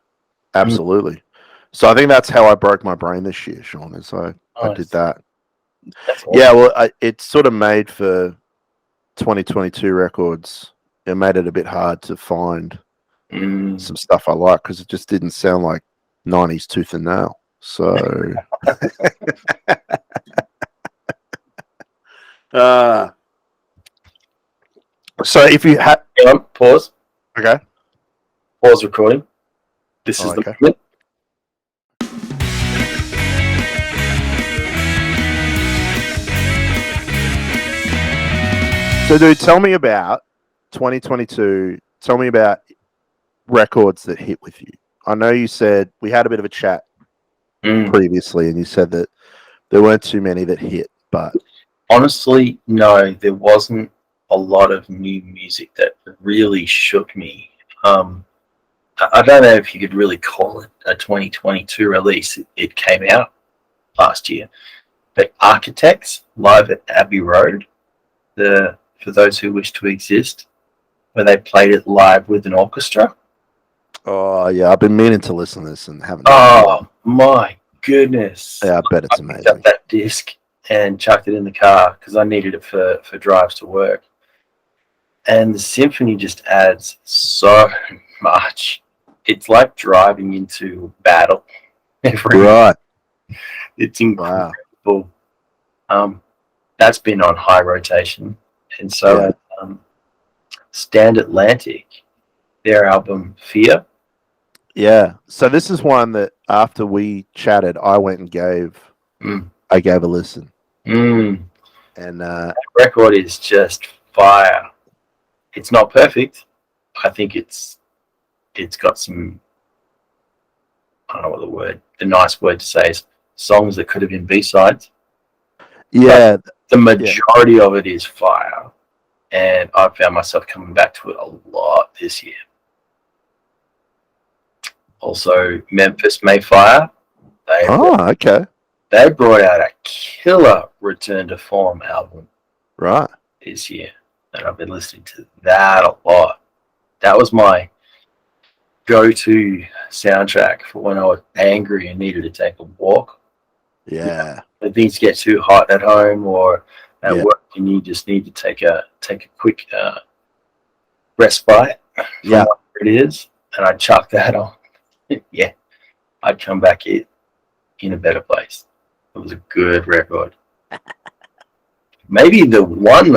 So I think that's how I broke my brain this year, Sean. Is I did that. Awesome. Yeah, well, it's sort of made for 2022 records. It made it a bit hard to find some stuff I like because it just didn't sound like 90s Tooth and Nail. So, so if you had pause. Okay. Pause recording. This is the moment. So, dude, tell me about 2022. Tell me about records that hit with you. I know you said we had a bit of a chat previously, and you said that there weren't too many that hit, but honestly, no, there wasn't a lot of new music that really shook me. I don't know if you could really call it a 2022 release. It came out last year, but Architects live at Abbey Road, for those who wish to exist, where they played it live with an orchestra. Oh yeah, I've been meaning to listen to this and haven't. Oh my goodness! Yeah, I bet it's amazing. I picked up that disc and chucked it in the car because I needed it for drives to work. And the symphony just adds so much. It's like driving into battle. Right. It's incredible. Wow. That's been on high rotation, and so Stand Atlantic, their album Fear. Yeah. So this is one that after we chatted, I went and gave a listen. And that record is just fire. It's not perfect. I think it's got some, I don't know what the nice word to say is, songs that could have been B-sides. Yeah. But the majority of it is fire. And I found myself coming back to it a lot this year. Also, Memphis Mayfire. They brought out a killer Return to Form album this year. And I've been listening to that a lot. That was my go-to soundtrack for when I was angry and needed to take a walk. Yeah. When things get too hot at home or at work and you just need to take a quick respite from whatever it is, and I chuck that on. Yeah. I'd come back in a better place. It was a good record. Maybe the one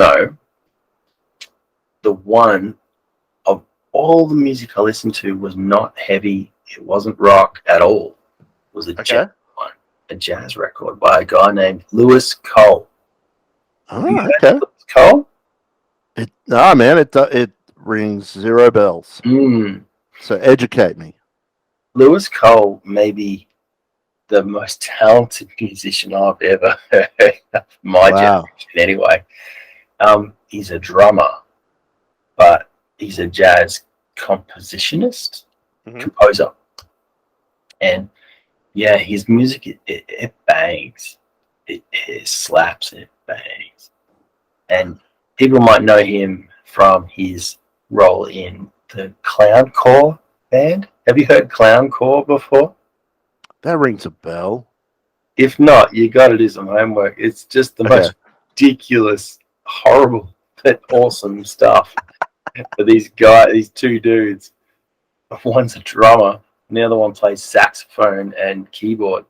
of all the music I listened to was not heavy. It wasn't rock at all. It was a jazz record by a guy named Lewis Cole. Oh, okay. Lewis Cole? It rings zero bells. So educate me. Lewis Cole may be the most talented musician I've ever heard. My generation, anyway. He's a drummer, but he's a jazz compositionist, composer. And yeah, his music, it bangs. It slaps, it bangs. And people might know him from his role in the Clowncore band. Have you heard Clowncore before? That rings a bell. If not, you got to do some homework. It's just the most ridiculous, horrible, but awesome stuff. For these two dudes. One's a drummer, and the other one plays saxophone and keyboard.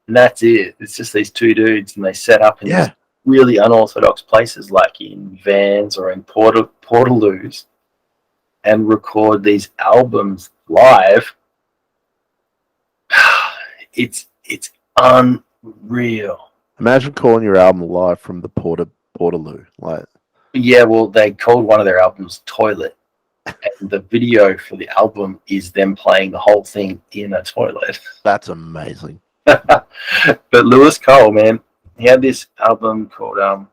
And that's it. It's just these two dudes, and they set up in these really unorthodox places, like in vans or in portaloos, and record these albums live. It's unreal. Imagine calling your album live from the portaloo. Like, yeah, well, they called one of their albums Toilet, and the video for the album is them playing the whole thing in a toilet. That's amazing. But Lewis Cole, man, he had this album called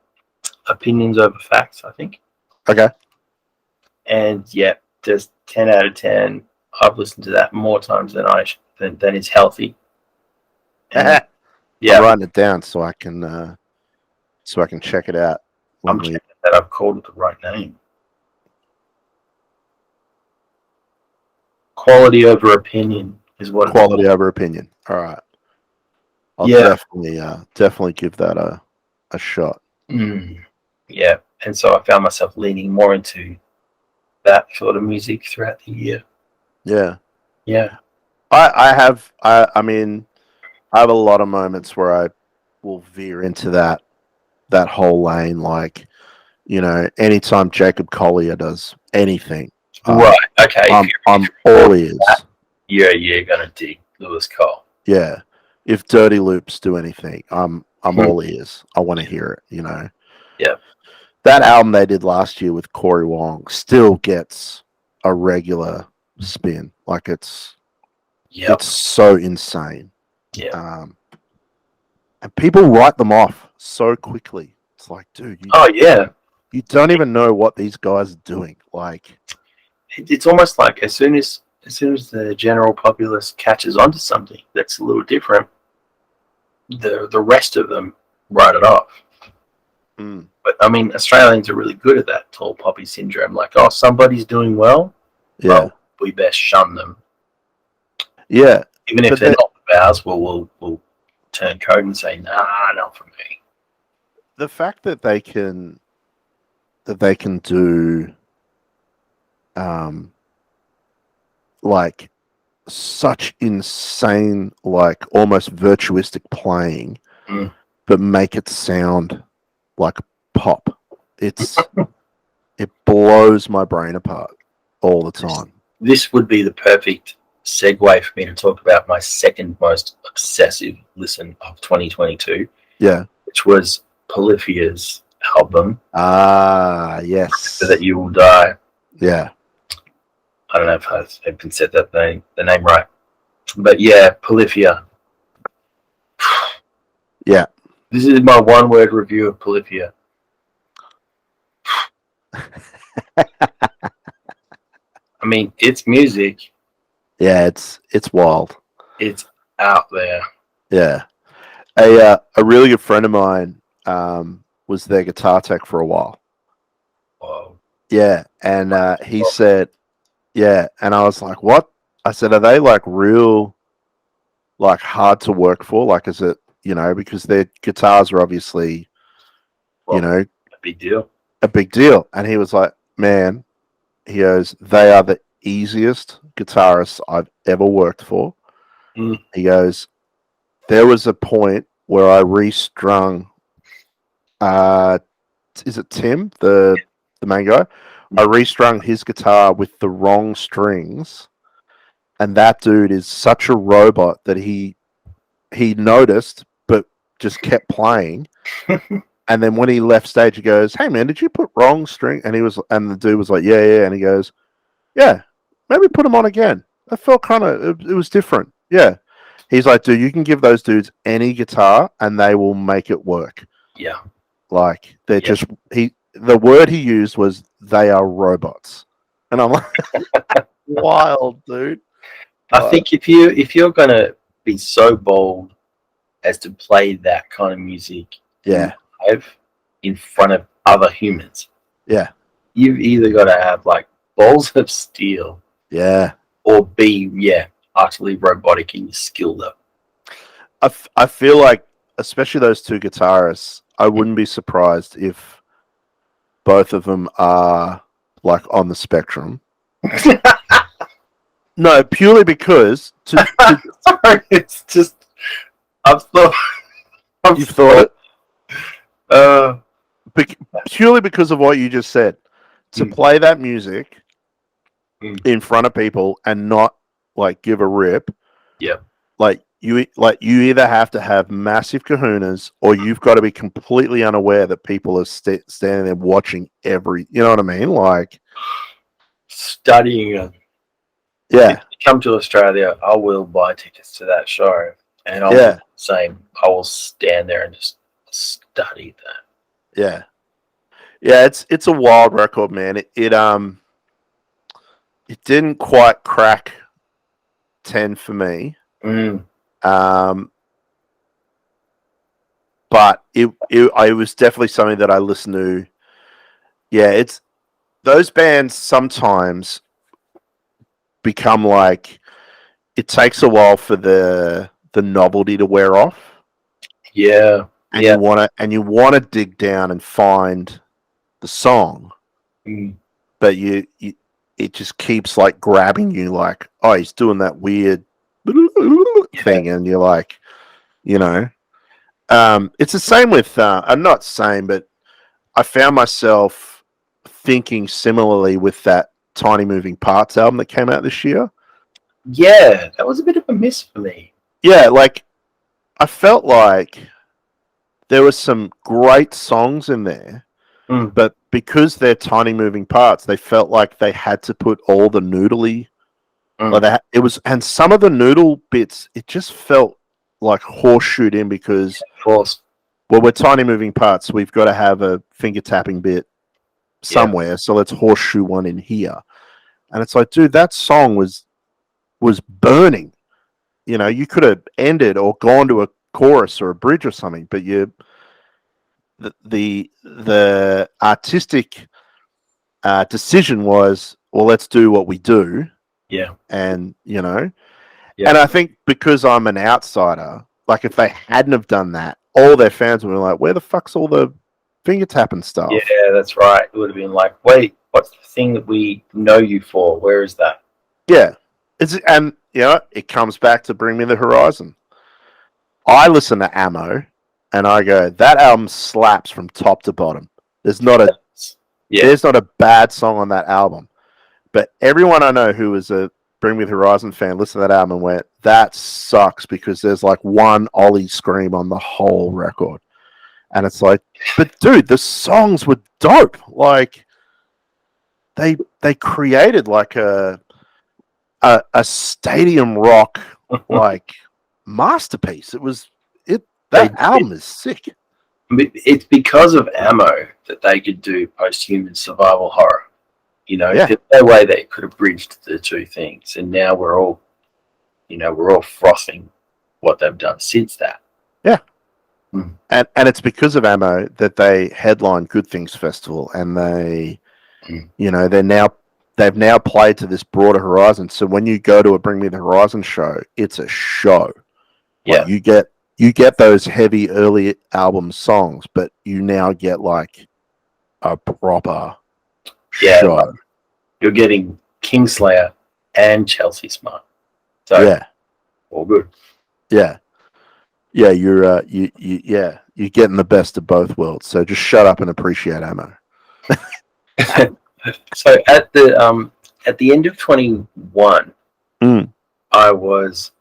Opinions Over Facts, I think. Okay. And yeah, just 10 out of 10. I've listened to that more times than is healthy. And, I'm writing it down so I can check it out. I'm checking that I've called it the right name. Quality over opinion is what. Quality over opinion. All right. I'll definitely give that a shot. Yeah, and so I found myself leaning more into that sort of music throughout the year. Yeah. I have a lot of moments where I will veer into that whole lane, like, you know, anytime Jacob Collier does anything. Right. Okay. I'm all ears. You're gonna dig Lewis Cole. Yeah. If Dirty Loops do anything, I'm all ears. I want to hear it, you know. Yeah. That album they did last year with Corey Wong still gets a regular spin. Like it's so insane. Yeah. And people write them off so quickly. It's like, dude, you don't even know what these guys are doing. Like, it's almost like as soon as the general populace catches onto something that's a little different, the rest of them write it off. But I mean, Australians are really good at that tall poppy syndrome. Like, oh, somebody's doing well. Yeah. Well, we best shun them. Yeah. Even if they're not ours, we'll turn code and say, nah, not for me. The fact that they can do like such insane, like almost virtuistic playing, but make it sound like pop. It blows my brain apart all the time. This would be the perfect segue for me to talk about my second most obsessive listen of 2022. Yeah. Which was Polyphia's album. Yes. So That You Will Die. Yeah. I don't know if I've even said the name right. But yeah, Polyphia. Yeah. This is my one-word review of Polyphia. I mean, it's music. Yeah, it's wild. It's out there. Yeah. A really good friend of mine was their guitar tech for a while. Whoa. Yeah, and he said, yeah, and I was like, what? I said, are they like real, like hard to work for? Like, is it, you know, because their guitars are obviously, you know, a big deal. A big deal. And he was like, man, he goes, they are the easiest guitarists I've ever worked for. He goes, there was a point where I restrung, is it Tim, the main guy? I restrung his guitar with the wrong strings, and that dude is such a robot that he noticed, but just kept playing. And then when he left stage, he goes, "Hey man, did you put wrong string?" And the dude was like, "Yeah." And he goes, "Yeah, maybe put them on again. I felt it was different." Yeah. He's like, "Dude, you can give those dudes any guitar and they will make it work." Yeah. Like they're just the word he used was they are robots. And I'm like, wild, dude. I think if you're gonna be so bold as to play that kind of music live in front of other humans, you've either got to have like balls of steel, or be utterly robotic in your skill level. I feel like, especially those two guitarists, I wouldn't be surprised if both of them are like on the spectrum. No, purely because Sorry, it's just I've thought. You've thought it? Purely because of what you just said. To play that music in front of people and not like give a rip. Yeah. Like you either have to have massive kahunas or you've got to be completely unaware that people are standing there watching you know what I mean? Like studying. Yeah. If you come to Australia, I will buy tickets to that show, and I'll do the same. I will stand there and just study that. Yeah. Yeah, it's a wild record, man. It didn't quite crack 10 for me. But it was definitely something that I listened to. Yeah, it's those bands sometimes become like it takes a while for the novelty to wear off. Yeah. And you wanna dig down and find the song. But it just keeps like grabbing you like, oh, he's doing that weird thing, and you're like, you know. It's the same with I'm not same, but I found myself thinking similarly with that Tiny Moving Parts album that came out this year. Yeah, that was a bit of a miss for me. Yeah, like I felt like there were some great songs in there, but because they're tiny moving parts, they felt like they had to put all the noodly. Like and some of the noodle bits, it just felt like horseshoed in because, well, we're tiny moving parts. So we've got to have a finger tapping bit somewhere, so let's horseshoe one in here. And it's like, dude, that song was burning. You know, you could have ended or gone to a chorus or a bridge or something, but the artistic decision was, well, let's do what we do. Yeah. And, you know, and I think because I'm an outsider, like if they hadn't have done that, all their fans would be like, where the fuck's all the finger tapping stuff? Yeah, that's right. It would have been like, wait, what's the thing that we know you for? Where is that? Yeah. And, you know, it comes back to Bring Me the Horizon. I listen to Ammo and I go, that album slaps from top to bottom. There's not a bad song on that album. But everyone I know who was a Bring Me the Horizon fan listened to that album and went, that sucks because there's like one Ollie scream on the whole record. And it's like, but dude, the songs were dope. Like they created like a stadium rock like masterpiece. That album is sick. It's because of Ammo that they could do post-human survival horror. You know, there's no way they could have bridged the two things, and now we're all frothing what they've done since that. Yeah, and it's because of Ammo that they headlined Good Things Festival, and they, you know, they've now played to this broader horizon. So when you go to a Bring Me the Horizon show, it's a show. Yeah, like you get those heavy early album songs, but you now get like a proper show. You're getting Kingslayer and Chelsea Smart. So all good. Yeah, you're you're getting the best of both worlds. So just shut up and appreciate Ammo. So at the end of 21, I was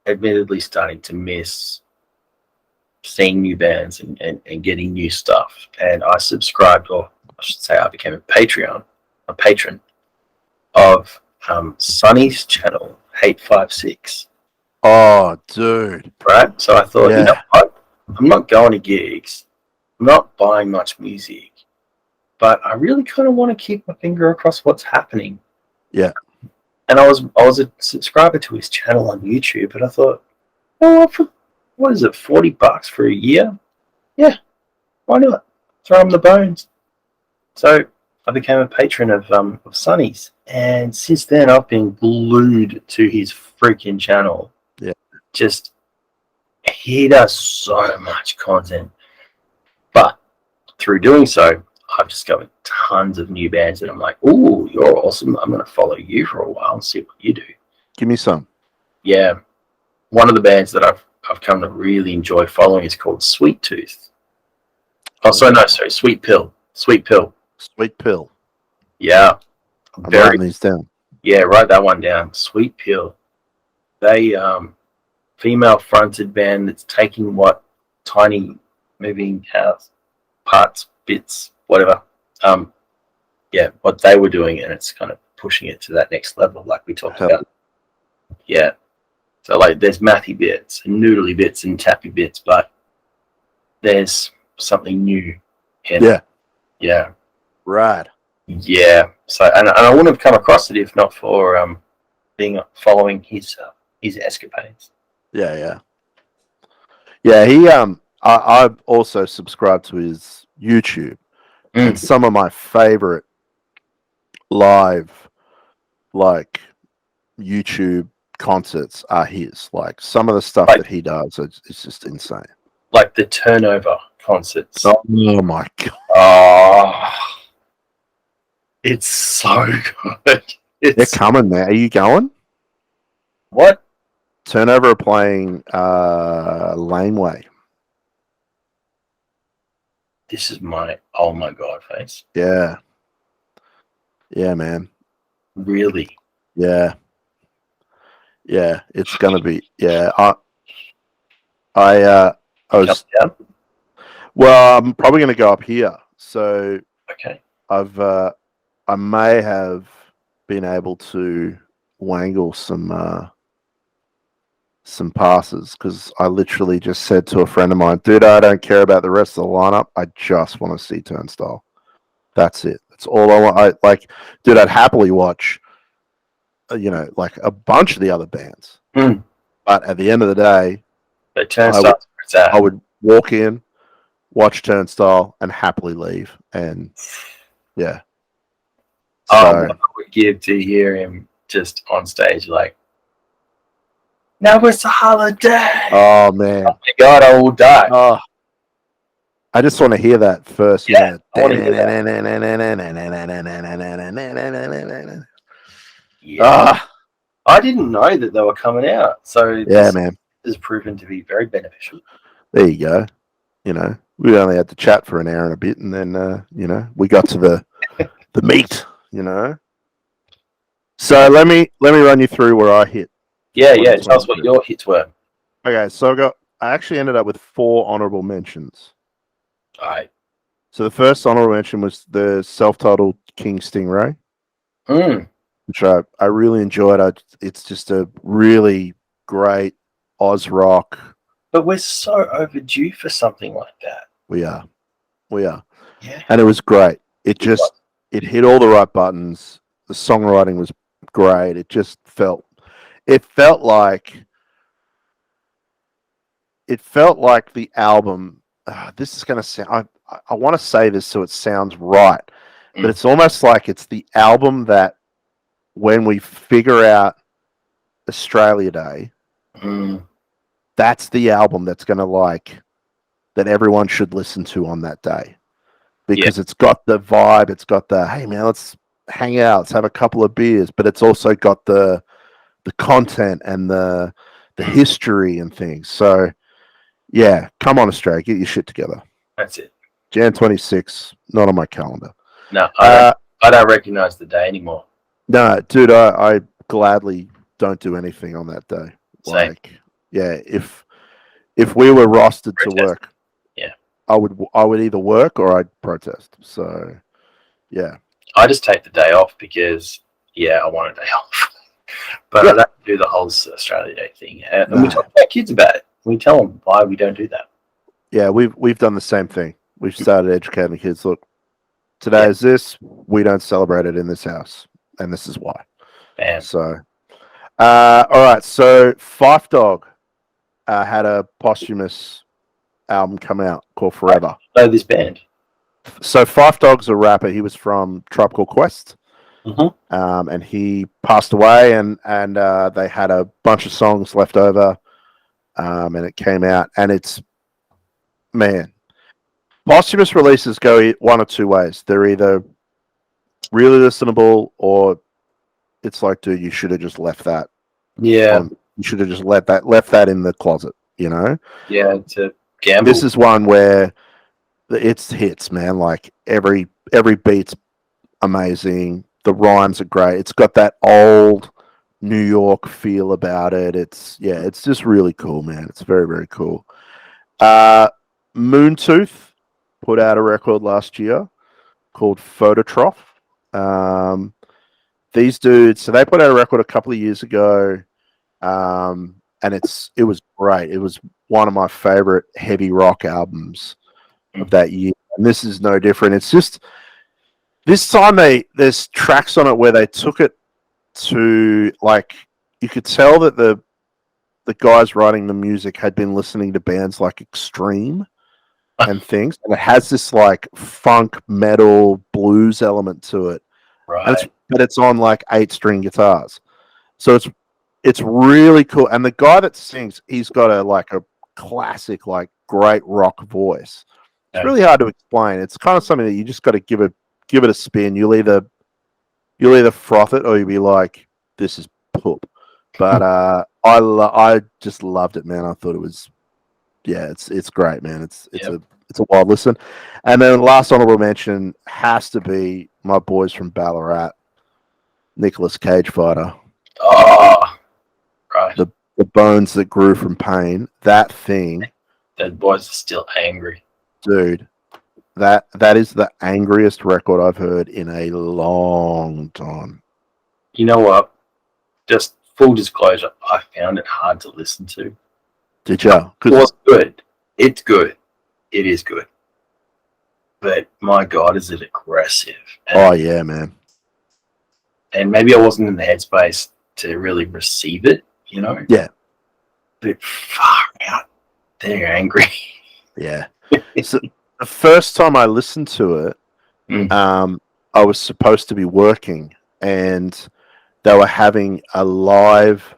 admittedly starting to miss seeing new bands and getting new stuff. And I subscribed, or I should say I became a patron of Sonny's channel, 856. Oh, dude. Right? So I thought, Yeah. you know what? I'm not going to gigs. I'm not buying much music. But I really kind of want to keep my finger across what's happening. Yeah. And I was a subscriber to his channel on YouTube, and I thought, oh, for, what is it, $40 for a year? Yeah, why not? Throw him the bones. So I became a patron of Sonny's, and since then I've been glued to his freaking channel. Yeah. Just, he does so much content. But through doing so, I've discovered tons of new bands that I'm like, ooh, you're awesome. I'm going to follow you for a while and see what you do. Give me some. Yeah. One of the bands that I've come to really enjoy following is called Sweet Tooth. Oh, sorry, Sweet Pill. Sweet Pill. Sweet Pill. Yeah. I'm writing these down. Yeah, write that one down. Sweet Pill. They, female fronted band that's taking what tiny moving house parts, bits, whatever. Yeah, what they were doing, and it's kind of pushing it to that next level, like we talked about. Yeah. So like, there's mathy bits and noodly bits and tappy bits, but there's something new. Yeah. Yeah. Right. Yeah. So, and I wouldn't have come across it if not for following his escapades. Yeah. He I've also subscribed to his YouTube, and some of my favorite live like YouTube concerts are his. Like some of the stuff that he does, it's just insane. Like the Turnover concerts. Oh my god! Oh, it's so good. They're coming, man. Are you going? What? Turnover are playing Laneway. This is my oh my god face. Yeah, man. Really? Yeah. It's gonna be. Yeah, I was. Well, I'm probably gonna go up here. So okay, I may have been able to wangle some passes because I literally just said to a friend of mine, dude, I don't care about the rest of the lineup. I just want to see Turnstile. That's it. That's all I want. Dude, I'd happily watch, like a bunch of the other bands. But at the end of the day, I would walk in, watch Turnstile, and happily leave. And yeah. So, I would give to hear him just on stage, like, now it's a holiday. Oh man! Oh my god, I will die. Oh, I just want to hear that first. Yeah, I want to hear that. Yeah. I didn't know that they were coming out. So yeah, man, this has proven to be very beneficial. There you go. We only had to chat for an hour and a bit, and then we got to the meat. So let me run you through where I hit. Yeah. Tell us what your hits were. Okay, so I actually ended up with 4 honorable mentions. All right. So the first honorable mention was the self-titled King Stingray, which I really enjoyed. It's just a really great Oz rock. But we're so overdue for something like that. We are. Yeah. And it was great. It hit all the right buttons. The songwriting was great. It felt like the album. This is going to sound. I want to say this so it sounds right, but it's almost like it's the album that when we figure out Australia Day, that's the album that's going to that everyone should listen to on that day, because it's got the vibe. It's got the, hey man, let's hang out, let's have a couple of beers, but it's also got the content and the history and things. So yeah, come on Australia, get your shit together. That's it. Jan 26, not on my calendar. No, I don't recognize the day anymore. No, dude, I gladly don't do anything on that day. Same. Yeah, if if we were rostered Protest. to work, yeah, I would either work or I'd protest. So, yeah. I just take the day off because I want a day off, but I don't do the whole Australia Day thing. And we talk to our kids about it. We tell them why we don't do that. Yeah, we've done the same thing. We've started educating the kids. Look, today is this. We don't celebrate it in this house, and this is why. Man. So, all right. So, Fife Dog had a posthumous album come out called Forever. I know this band. So, Fife Dog's a rapper. He was from Tribe Called Quest, and he passed away. And they had a bunch of songs left over, and it came out. And it's posthumous releases go one or two ways. They're either really listenable, or it's like, dude, you should have just left that. Yeah, you should have just left that in the closet. You know. Yeah, it's a gamble. This is one where it's hits, man. Like every beat's amazing. The rhymes are great. It's got that old New York feel about it. It's just really cool, man. It's very, very cool. Moontooth put out a record last year called Phototroph. These dudes, so they put out a record a couple of years ago, and it was great. It was one of my favorite heavy rock albums of that year, and this is no different. It's just this time there's tracks on it where they took it to, like, you could tell that the guys writing the music had been listening to bands like Extreme and things, and it has this like funk metal blues element to it, right? But it's on like 8-string guitars, so it's really cool. And the guy that sings, he's got a classic, like, great rock voice. It's really hard to explain. It's kind of something that you just got to give it a spin. You'll either froth it, or you'll be like, this is poop. But I just loved it, man. I thought it was, it's great, man. It's a wild listen. And then last honorable mention has to be my boys from Ballarat, Nicolas Cage Fighter. Oh, right. The bones that grew from pain. That thing. Those boys are still angry, dude. That is the angriest record I've heard in a long time. You know what? Just full disclosure, I found it hard to listen to. Did you? It was good. It's good. It is good. But my God, is it aggressive? Oh yeah, man. And maybe I wasn't in the headspace to really receive it, you know? Yeah. But far out, they're angry. Yeah. So the first time I listened to it, I was supposed to be working, and they were having a live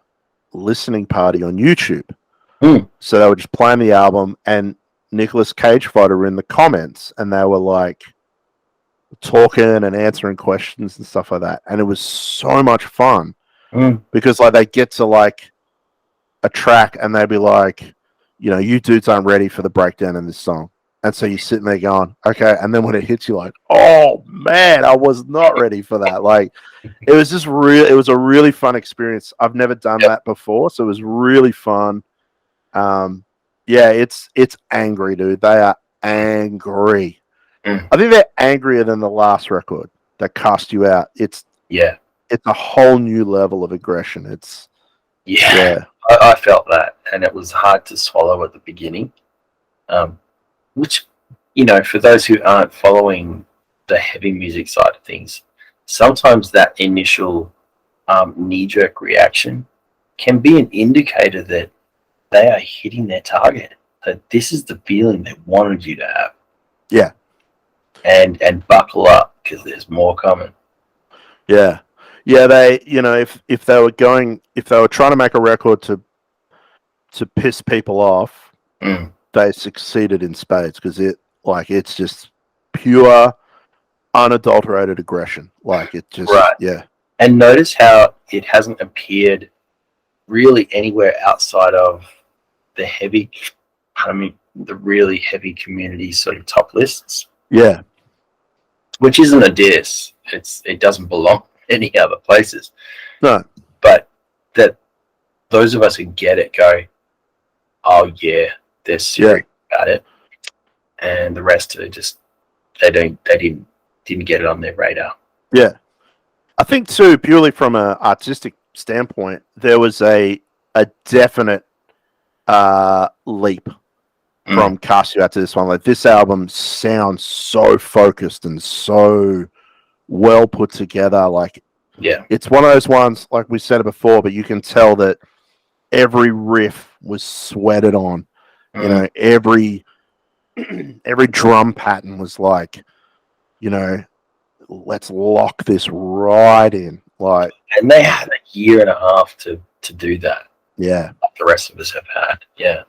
listening party on YouTube. So they were just playing the album, and Nicolas Cage Fighter were in the comments, and they were like talking and answering questions and stuff like that. And it was so much fun because like they get to like a track and they'd be like, you know, you dudes aren't ready for the breakdown in this song. And so you're sitting there going, okay. And then when it hits you, like, oh man, I was not ready for that. Like, it was just it was a really fun experience. I've never done that before. So it was really fun. Yeah, it's angry, dude. They are angry. I think they're angrier than the last record that cast you out. It's a whole new level of aggression. It's I felt that, and it was hard to swallow at the beginning. Which, you know, for those who aren't following the heavy music side of things, sometimes that initial knee-jerk reaction can be an indicator that they are hitting their target. That this is the feeling they wanted you to have. Yeah. And buckle up, because there's more coming. Yeah. Yeah, they, you know, if they were trying to make a record to piss people off, they succeeded in spades, because it's just pure, unadulterated aggression. Like, it just And notice how it hasn't appeared really anywhere outside of the really heavy community sort of top lists. Yeah. Which isn't a diss. It doesn't belong any other places. No. But that those of us who get it go, oh yeah, they're serious about it, and the rest are just they didn't get it on their radar. Yeah, I think too, purely from an artistic standpoint, there was a definite leap from Casio to this one. Like, this album sounds so focused and so well put together. Like, it's one of those ones, like we said it before, but you can tell that every riff was sweated on. You know, every drum pattern was like, you know, let's lock this right in. Like, and they had a year and a half to do that. Yeah, like the rest of us have had. Yeah.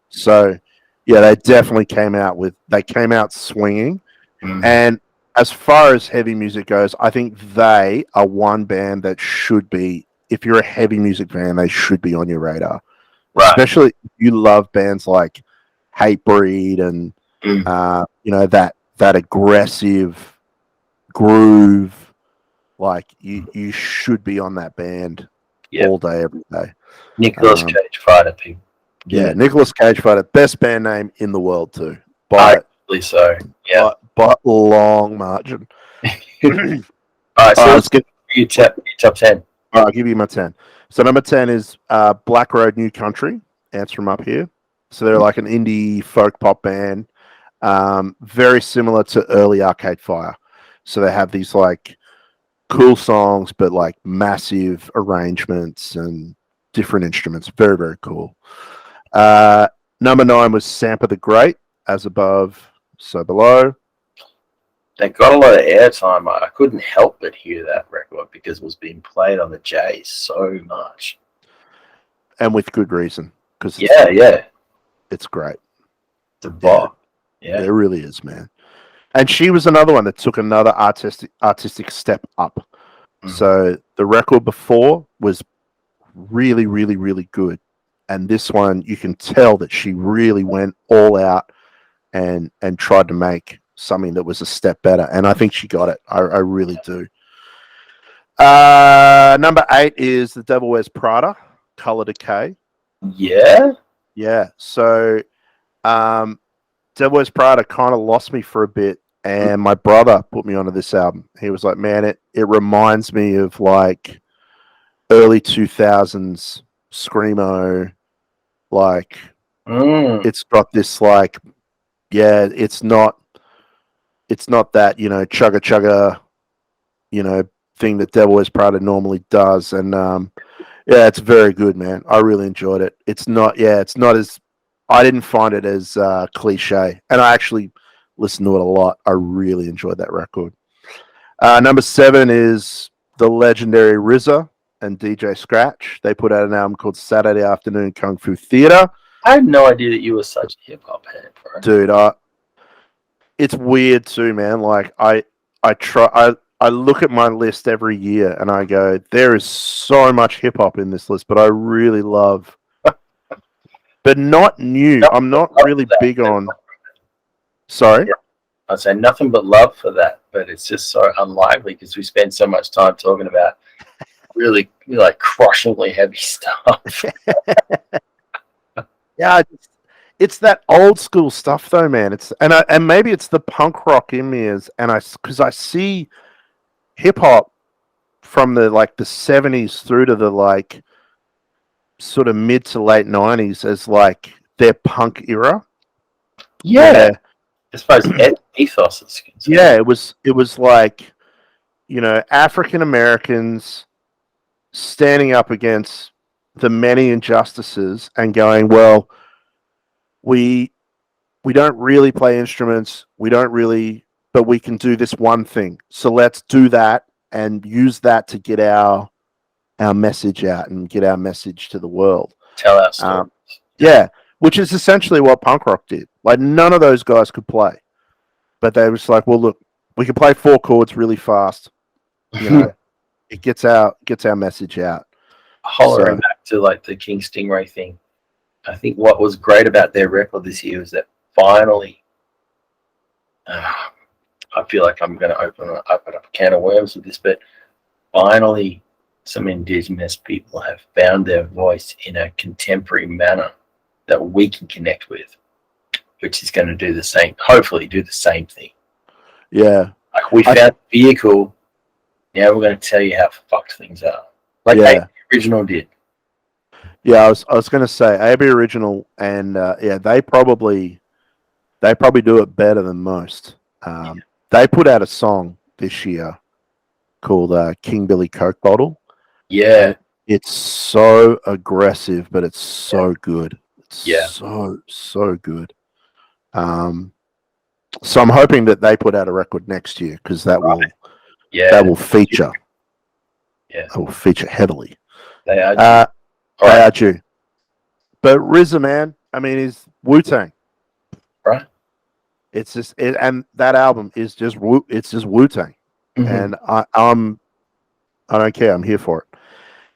So, yeah, they definitely came out swinging. And as far as heavy music goes, I think they are one band that should be, if you're a heavy music fan, they should be on your radar. Right. Especially if you love bands like Hatebreed and you know, that aggressive groove. Like, you should be on that band all day, every day. Nicolas Cage Fighter, people. Yeah, Nicolas Cage Fighter, best band name in the world too. Arguably so. Yeah, but long margin. All right, so let's get your top 10. All right, I'll give you my 10. So number 10 is Black Road New Country. Answer them up here. So they're like an indie folk pop band, very similar to early Arcade Fire. So they have these like cool songs, but like massive arrangements and different instruments. Very, very cool. Number 9 was Sampa the Great, As Above, So Below. They got a lot of airtime. I couldn't help but hear that record because it was being played on the J so much. And with good reason. Cause it's great. The bar. Yeah. It really is, man. And she was another one that took another artistic step up. So the record before was really, really, really good. And this one, you can tell that she really went all out and tried to make something that was a step better. And I think she got it. I really do. Number 8 is The Devil Wears Prada, Color Decay. Yeah? Yeah. So Devil Wears Prada kind of lost me for a bit. And my brother put me onto this album. He was like, man, it reminds me of like early 2000s Screamo. Like, it's got this like, it's not that, you know, chugga, you know, thing that Devil Wears Prada normally does. And it's very good, man. I really enjoyed it. It's not as, I didn't find it as cliche. And I actually listened to it a lot. I really enjoyed that record. Number 7 is the legendary RZA and DJ Scratch. They put out an album called Saturday Afternoon Kung Fu Theater. I had no idea that you were such a hip hop head, bro. Dude, it's weird too, man. Like I look at my list every year and I go, there is so much hip hop in this list, but I really love, but not new. I'm not really big on. Sorry. I'd say nothing but love for that, but it's just so unlikely because we spend so much time talking about really like crushingly heavy stuff. Yeah, it's that old school stuff though, man. It's and maybe it's the punk rock in me because I see hip hop from the 70s through to the like sort of mid to late 90s as like their punk era. Yeah. As far as ethos is concerned. Yeah, it was like, you know, African Americans standing up against the many injustices and going, well, we don't really play instruments, but we can do this one thing. So let's do that and use that to get our message out and get our message to the world. Tell our stories. Yeah, which is essentially what punk rock did. Like, none of those guys could play, but they were just like, well, look, we can play 4 chords really fast. You know, it gets our message out. Hollering back to like the King Stingray thing, I think what was great about their record this year was that finally, I feel like I'm going to open up a can of worms with this, but finally some Indigenous people have found their voice in a contemporary manner that we can connect with, which is going to do the same. Hopefully, do the same thing. Yeah. Like we found a vehicle. Now we're going to tell you how fucked things are. Like the original did. Yeah, I was going to say AB Original, and they probably do it better than most. They put out a song this year called King Billy Coke Bottle. Yeah, it's so aggressive, but it's so good. It's so good. So I'm hoping that they put out a record next year because that will feature. Yeah, that will feature heavily. They are. They are due. But RZA, man, I mean, is Wu-Tang. Right. It's just and that album is just it's just Wu-Tang. And I don't care. I'm here for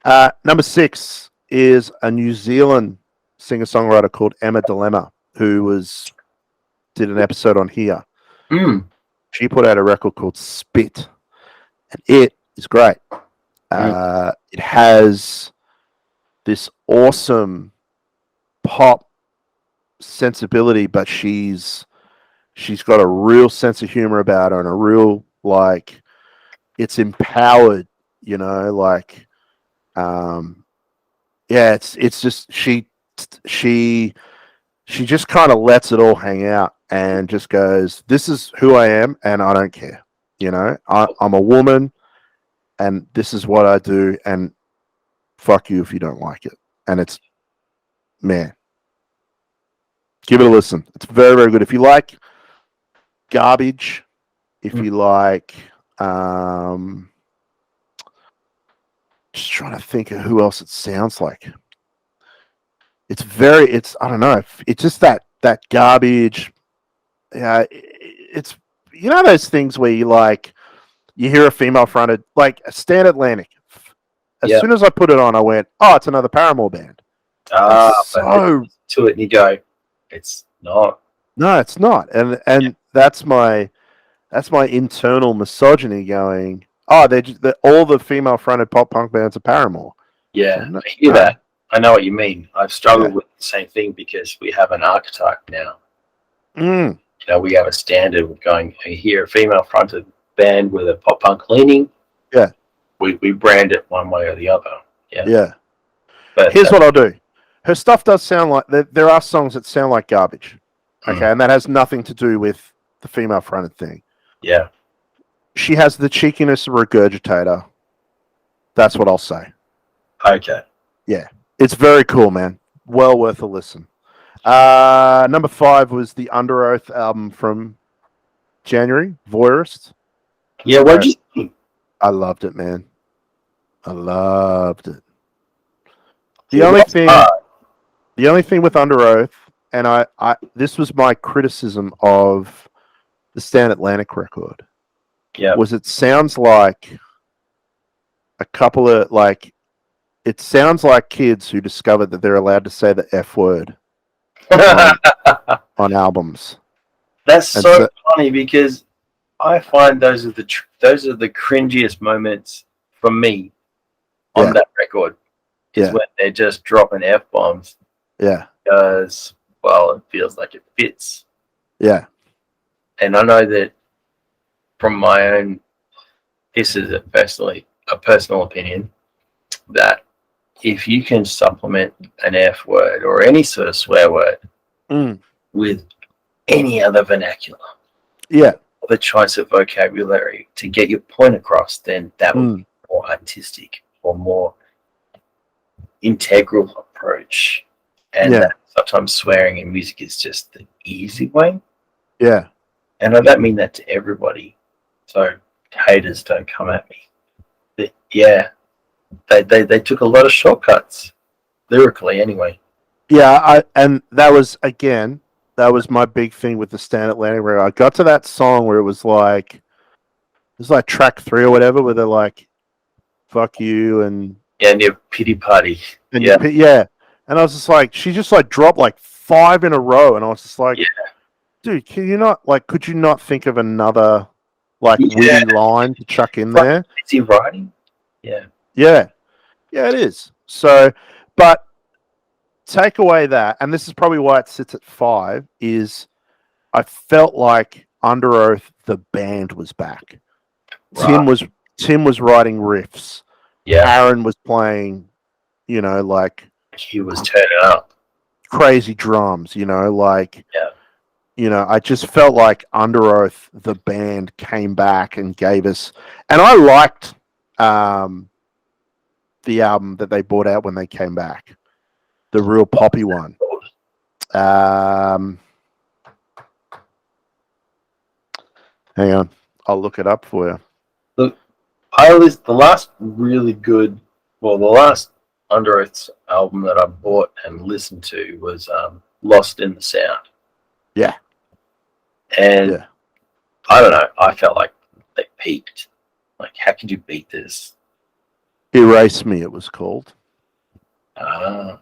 it. Number 6 is a New Zealand singer-songwriter called Emma Dilemma, who did an episode on here. She put out a record called Spit, and it is great. It has this awesome pop sensibility, but she's got a real sense of humor about her and a real it's empowered, it's just she just kind of lets it all hang out and just goes, this is who I am and I don't care. I'm a woman and this is what I do and fuck you if you don't like it. And it's, man, give it a listen. It's very, very good. If you like garbage, if you like, just trying to think of who else it sounds like. I don't know. It's just that garbage. Yeah, it's, those things where you hear a female fronted, like Stand Atlantic. As soon as I put it on, I went, oh, it's another Paramore band. So to it and you go, it's not. No, it's not. And that's my internal misogyny going, oh, they're all the female fronted pop punk bands are Paramore. Yeah, I hear that. I know what you mean. I've struggled with the same thing because we have an archetype now. We have a standard of going, you hear a female fronted band with a pop punk leaning. Yeah. We brand it one way or the other. Yeah. But here's what I'll do. Her stuff does sound like, there are songs that sound like garbage. Okay, and that has nothing to do with the female fronted thing. Yeah. She has the cheekiness of a regurgitator. That's what I'll say. Okay. Yeah. It's very cool, man. Well worth a listen. Number 5 was the Under Oath album from January, Voyeurist. Yeah, what'd you think? I loved it, man. I loved it. The only thing with Under Oath, and I this was my criticism of the Stand Atlantic record. Yeah. Was it sounds like a couple of it sounds like kids who discovered that they're allowed to say the F word on albums. That's so funny because I find those are the cringiest moments for me on that record. Is when they're just dropping F-bombs. Yeah. Because, it feels like it fits. Yeah. And I know that from my own, this is a personal opinion, that if you can supplement an F word or any sort of swear word with any other vernacular, the choice of vocabulary to get your point across, then that will be more artistic or more integral approach. And sometimes swearing in music is just the easy way. Yeah. And I don't mean that to everybody, so haters don't come at me. But they took a lot of shortcuts, lyrically anyway. Yeah, and that was my big thing with the Stand Atlantic record. I got to that song where it was track 3 or whatever, where they're like, fuck you, and your pity party. And and I was just like, she just dropped 5 in a row, and I was just like, dude, can you not could you not think of another witty line to chuck in there? Is he writing? Yeah. Yeah, it is. So, but take away that, and this is probably why it sits at 5, is I felt like Under Oath, the band was back. Right. Tim was writing riffs. Yeah. Aaron was playing, like He was turning up. crazy drums, like Yeah. I just felt like Under Oath, the band, came back and gave us, and I liked the album that they brought out when they came back, the real poppy one. Hang on, I'll look it up for you. Look, the last really good, the last Under Oath's album that I bought and listened to was Lost in the Sound. Yeah. And I don't know, I felt like they peaked. Like, how could you beat this? Erase Me, it was called. Yeah.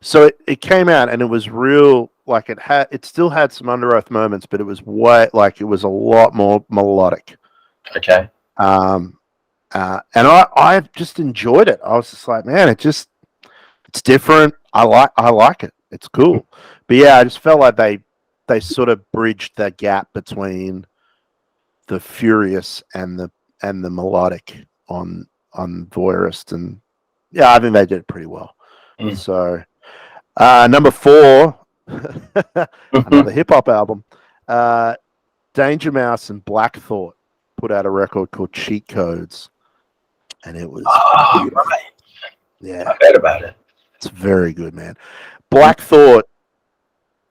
So it came out and it was real, like it still had some Under Oath moments, but it was it was a lot more melodic. Okay. And I just enjoyed it. I was just like, man, it's different. I like it. It's cool. But yeah, I just felt like they sort of bridged the gap between the furious and the melodic on Voyeurist, and yeah, I think they did it pretty well. So number 4, another hip hop album, Danger Mouse and Black Thought put out a record called Cheat Codes, and it was right. Yeah, I heard about it. It's very good, man. Black Thought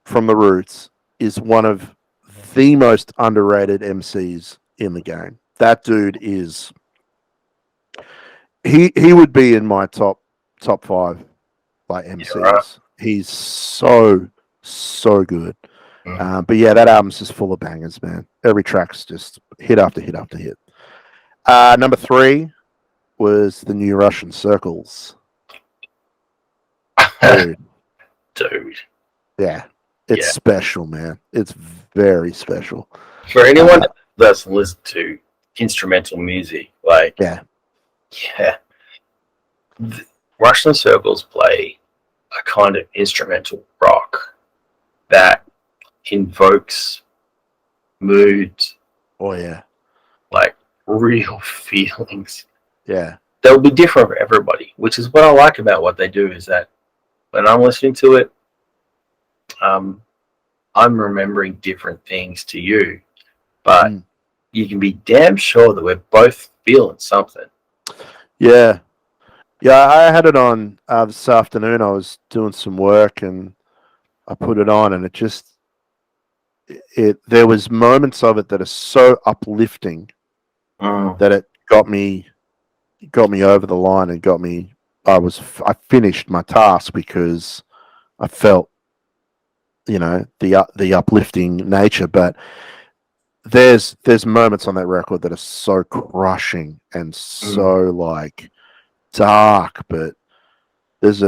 from the Roots is one of the most underrated MCs in the game. That dude is he would be in my top 5 like MCs. Yeah, right. He's so good. But yeah, that album's just full of bangers, man. Every track's just hit after hit after hit. Number 3 was the New Russian Circles. Dude. Yeah. It's special, man. It's very special. For anyone that doesn't listen to instrumental music, Russian Circles play a kind of instrumental rock that invokes moods. Oh yeah. Like real feelings. Yeah. They'll be different for everybody, which is what I like about what they do, is that when I'm listening to it, I'm remembering different things to you, but you can be damn sure that we're both feeling something. Yeah. Yeah, I had it on this afternoon. I was doing some work and I put it on, and there was moments of it that are so uplifting that it got me over the line and I finished my task because I felt, the uplifting nature. But there's moments on that record that are so crushing and so dark, but there's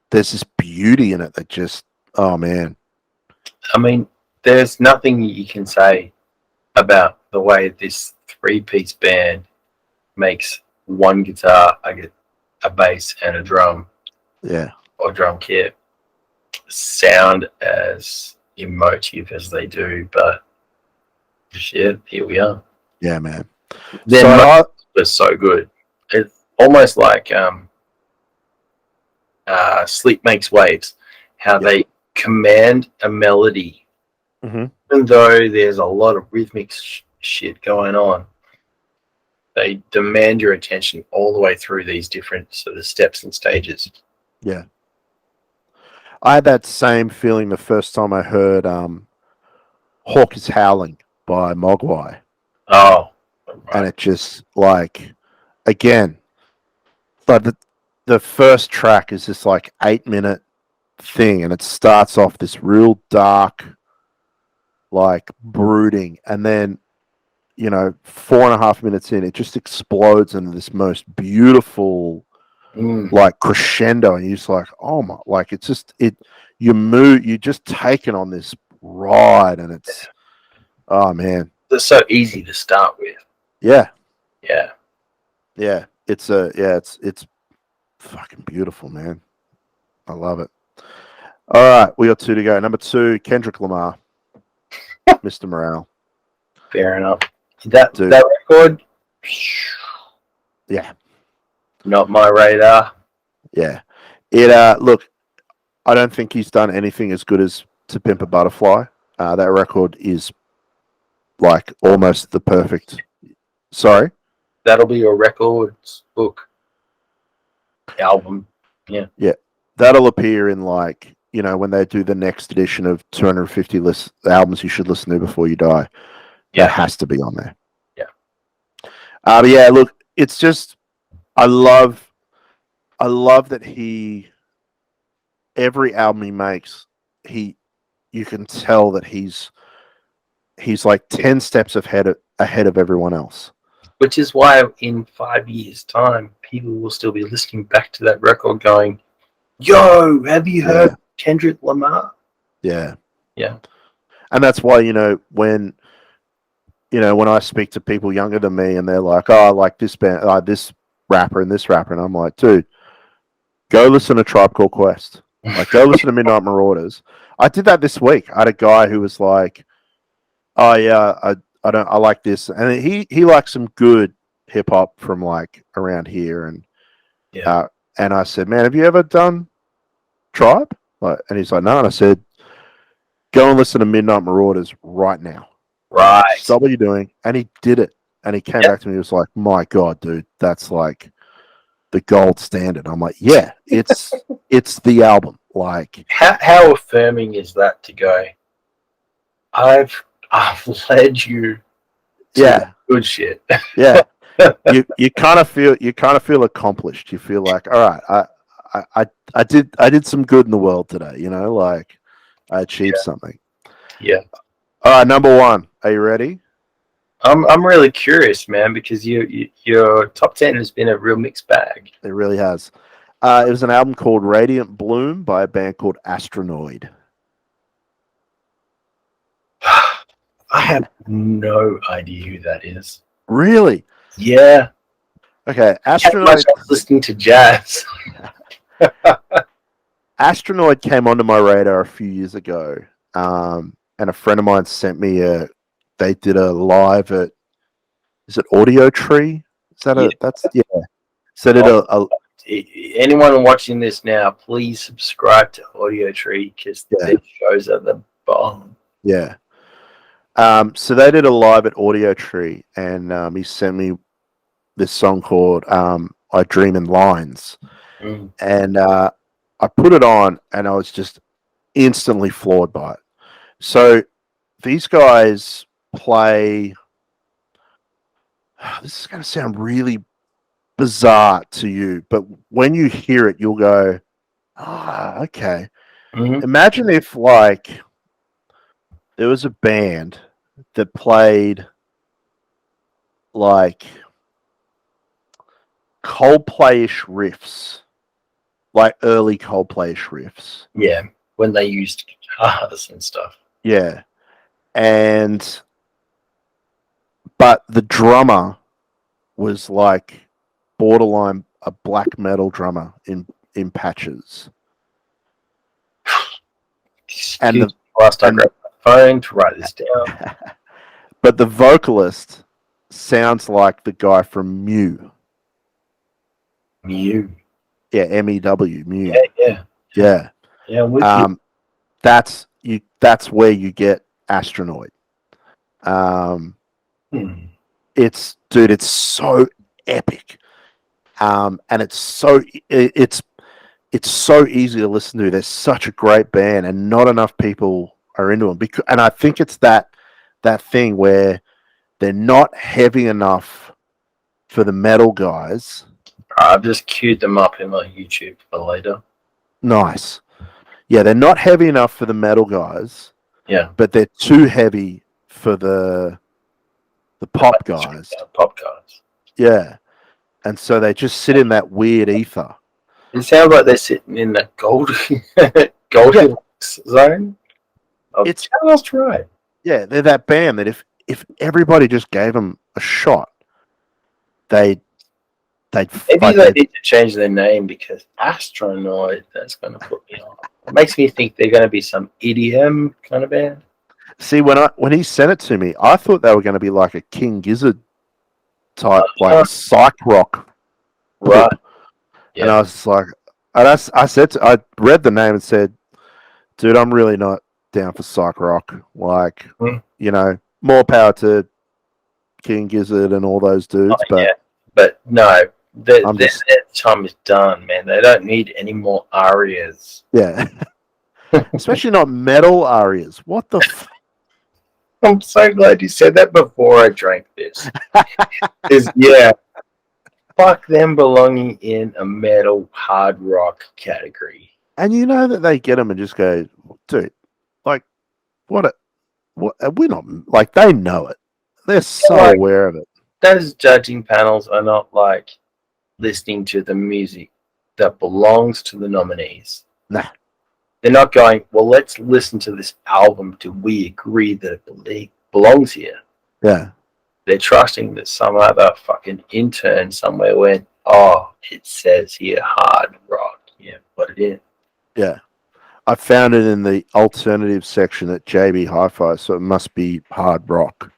this beauty in it that just, oh man. I mean, there's nothing you can say about the way this 3-piece band makes one guitar, a bass, and a drum, or drum kit sound as emotive as they do. But shit, here we are. Yeah, man. They're so good. It's almost like Sleep Makes Waves, how they command a melody, even though there's a lot of rhythmic shit going on. They demand your attention all the way through these different sort of steps and stages. Yeah. I had that same feeling the first time I heard Hawk is Howling by Mogwai. Oh. Right. And it just, again, the first track is this 8-minute thing, and it starts off this real dark, brooding, and then 4.5 minutes in, it just explodes into this most beautiful crescendo, and you're just oh my, it's just you're just taken on this ride, and it's oh man, they're so easy to start with. Yeah. It's It's fucking beautiful, man. I love it. All right, we got 2 to go. Number 2, Kendrick Lamar, Mr. Morale. Fair enough. That record, Yeah, not my radar. yeah. Look, I don't think he's done anything as good as To Pimp a Butterfly. That record is like almost the perfect. Sorry? That'll be your records book album. Yeah. Yeah. That'll appear in like, when they do the next edition of 250 albums you should listen to before you die. Yeah. That has to be on there. Yeah. But yeah, look, it's just I love that every album he makes, you can tell that he's like 10 steps ahead of everyone else. Which is why in 5 years' time, people will still be listening back to that record going, yo, have you heard Kendrick Lamar? Yeah. Yeah. And that's why, when I speak to people younger than me and they're like, oh, I like this band, this rapper and this rapper. And I'm like, dude, go listen to Tribe Called Quest. Like, go listen to Midnight Marauders. I did that this week. I had a guy who was like, oh, yeah, I like this. And he likes some good hip hop from like around here. And and I said, man, have you ever done Tribe? And he's like, no. And I said, go and listen to Midnight Marauders right now. Right. Stop what you're doing. And he did it. And he came back to me. He was like, my God, dude, that's like the gold standard. I'm like, yeah, it's the album. Like, how affirming is that to go, I've led you to good shit. Yeah. You kind of feel accomplished. You feel like, all right, I did some good in the world today, like I achieved something. Yeah. All right, number 1. Are you ready? I'm really curious, man, because your top 10 has been a real mixed bag. It really has. It was an album called Radiant Bloom by a band called Astronoid. I have no idea who that is. Really? Yeah. Okay, Astronoid. I was listening to jazz. Astronoid came onto my radar a few years ago, and a friend of mine sent me they did a live at, is it Audio Tree? Is that that's So did anyone watching this now, please subscribe to Audio Tree because their shows are the bomb. Yeah. So they did a live at Audio Tree, and he sent me this song called I Dream in Lines. And I put it on, and I was just instantly floored by it. So these guys play... This is going to sound really bizarre to you, but when you hear it, you'll go, okay. Mm-hmm. Imagine if, like, there was a band that played, like, Coldplay-ish riffs, like early Coldplay-ish riffs. Yeah, when they used guitars and stuff. Yeah. But the drummer was like borderline a black metal drummer in patches. Whilst I grab my phone to write this down. But the vocalist sounds like the guy from Mew. Mew. Yeah, MEW, Mew. Yeah. Yeah. Yeah, I'm with you. That's where you get Astronoid. It's so epic. And it's so easy to listen to. They're such a great band, and not enough people are into them. And I think it's that thing where they're not heavy enough for the metal guys. I've just queued them up in my YouTube for later. Nice. Yeah, they're not heavy enough for the metal guys. Yeah. But they're too heavy for the pop guys. Pop guys. Yeah. And so they just sit in that weird ether. It sounds like they're sitting in that Goldilocks zone. It's just right. Yeah, they're that band that if everybody just gave them a shot, they'd Maybe they need to change their name because Astronaut, that's going to put me off. It makes me think they're going to be some EDM kind of band. See, when he sent it to me, I thought they were going to be like a King Gizzard type, like psych rock. Right. Yeah. And I was like, I read the name and said, dude, I'm really not down for psych rock. Like, more power to King Gizzard and all those dudes. But no, their time is done, man. They don't need any more arias. Yeah. Especially not metal arias. What the I'm so glad you said that before I drank this. Fuck them belonging in a metal hard rock category. And you know that they get them and just go, dude, like, we're not, like, they know it. They're so aware of it. Those judging panels are not like listening to the music that belongs to the nominees. Nah. They're not going, well, let's listen to this album till we agree that it belongs here. Yeah. They're trusting that some other fucking intern somewhere went, oh, it says here hard rock. Yeah, put it in. Yeah. I found it in the alternative section at JB Hi-Fi, so it must be hard rock.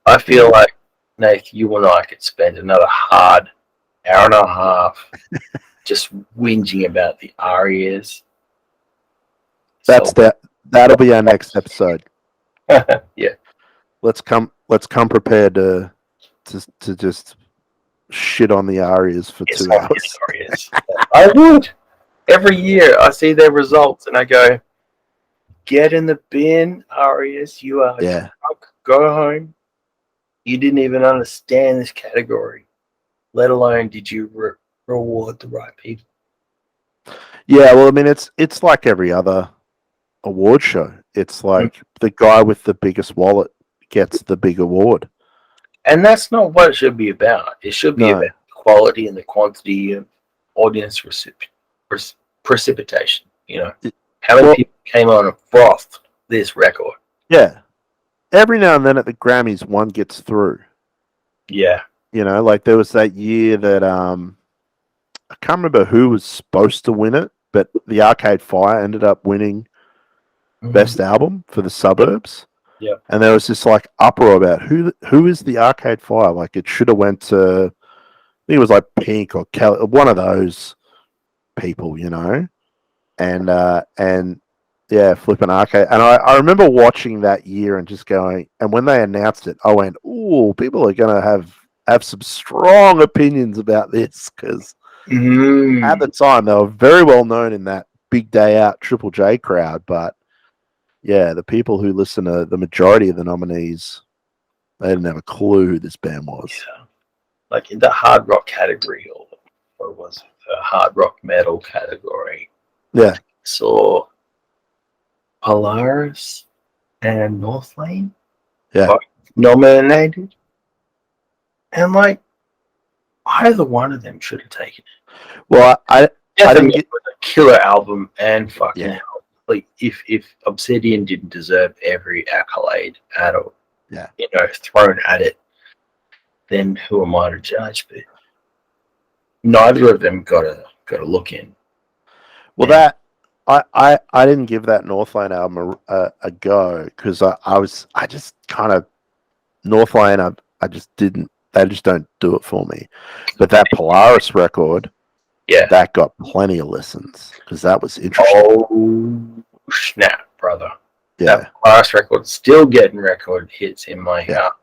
I feel like, Nath, you and I could spend another hard hour and a half just whinging about the arias. That'll be our next episode. Yeah. Let's come prepared to just shit on the arias for 2 hours. Arias. I would. Every year I see their results and I go, get in the bin, arias. You are drunk. Go home. You didn't even understand this category, let alone did you reward the right people. Yeah, well, I mean, it's like every other award show. It's like the guy with the biggest wallet gets the big award. And that's not what it should be about. It should be about the quality and the quantity of audience precipitation. How many people came on and frothed this record? Yeah. Every now and then at the Grammys, one gets through. Yeah. Like there was that year that I can't remember who was supposed to win it, but the Arcade Fire ended up winning Best Album for the Suburbs. Yeah. And there was this like uproar about who is the Arcade Fire? Like it should have went to, I think it was like Pink or Kelly, one of those people, and yeah, flipping Arcade. And I remember watching that year and just going, and when they announced it, I went, "Ooh, people are going to have some strong opinions about this," because at the time they were very well known in that Big Day Out Triple J crowd. But yeah, the people who listen to the majority of the nominees, they didn't have a clue who this band was. Yeah. Like in the hard rock category, or was it the hard rock metal category? Yeah. So Polaris and North Lane nominated. And like either one of them should have taken it. Well, I didn't get a killer album and fucking hell. Like if Obsidian didn't deserve every accolade at all, thrown at it, then who am I to judge? But neither of them got a look in. Well, that I didn't give that Northlane album a go because I just kind of Northlane I just didn't. They just don't do it for me. But that Polaris record, that got plenty of listens because that was interesting. Oh snap, brother! Yeah, that Polaris record still getting record hits in my house.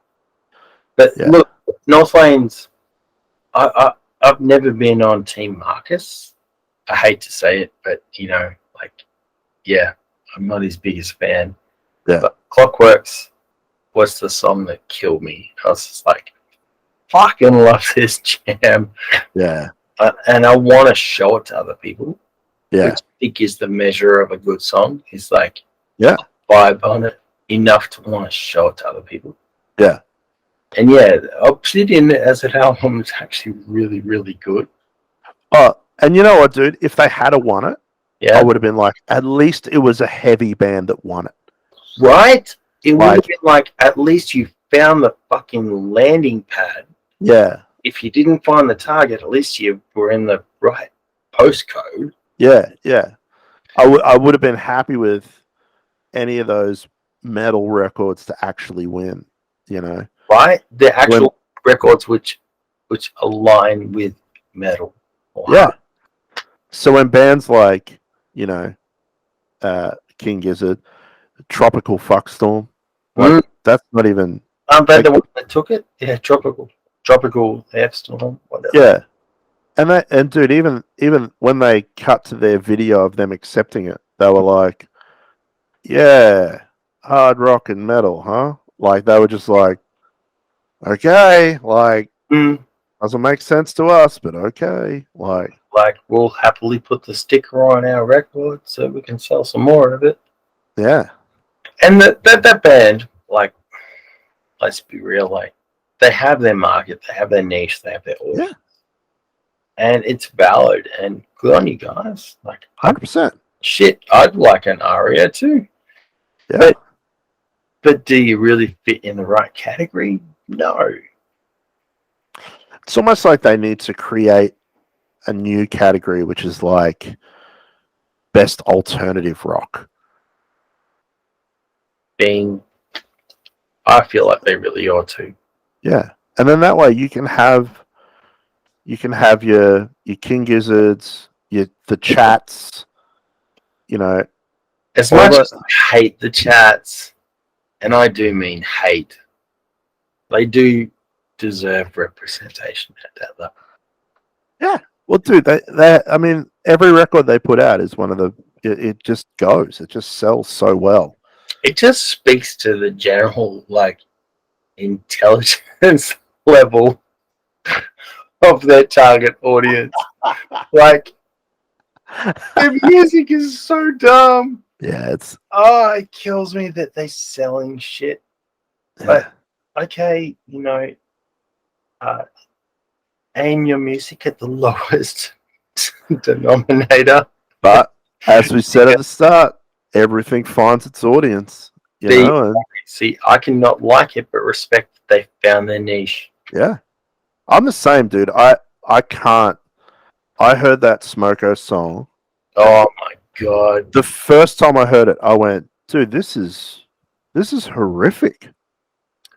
But look, Northlane's. I've never been on Team Marcus. I hate to say it, but I'm not his biggest fan. Yeah. But Clockworks was the song that killed me. I was just like, fucking love this jam. Yeah. And I want to show it to other people. Yeah. Which I think is the measure of a good song. Is like, vibe on it enough to want to show it to other people. Yeah. And Obsidian as an album is actually really, really good. Oh, and you know what, dude? If they had won it, I would have been like, at least it was a heavy band that won it. Right? It would have been like, at least you found the fucking landing pad. Yeah. if you didn't find the target, at least you were in the right postcode. Yeah, yeah. I would have been happy with any of those metal records to actually win, Right? The actual records which align with metal. Yeah. So when bands like, King Gizzard, Tropical Fuckstorm, that's not even... Aren't they the one that took it? Yeah, Tropical F-Storm, whatever. Yeah. And dude, even when they cut to their video of them accepting it, they were like, yeah, hard rock and metal, huh? Like, they were just like, okay, like, doesn't make sense to us, but okay. Like, we'll happily put the sticker on our record so we can sell some more of it. Yeah. And that band, like, let's be real, like, they have their market, they have their niche, they have their audience. Yeah. And it's valid and good on you guys. Like, 100%. Shit, I'd like an aria too. Yeah. But do you really fit in the right category? No. It's almost like they need to create a new category, which is like best alternative rock. I feel like they really ought to. Yeah. And then that way you can have your King Gizzards, the Chats, As much as I hate the Chats, and I do mean hate, they do deserve representation at that level. Yeah. Well, dude, I mean, every record they put out is one of the... It just goes. It just sells so well. It just speaks to the general, like, intelligence level of their target audience. Like, their music is so dumb. Yeah, it kills me that they're selling shit. But okay, aim your music at the lowest denominator. But as we said at the start, everything finds its audience. See, I cannot like it, but respect that they found their niche. Yeah, I'm the same, dude. I can't. I heard that Smoko song. Oh my god! The first time I heard it, I went, dude, this is horrific.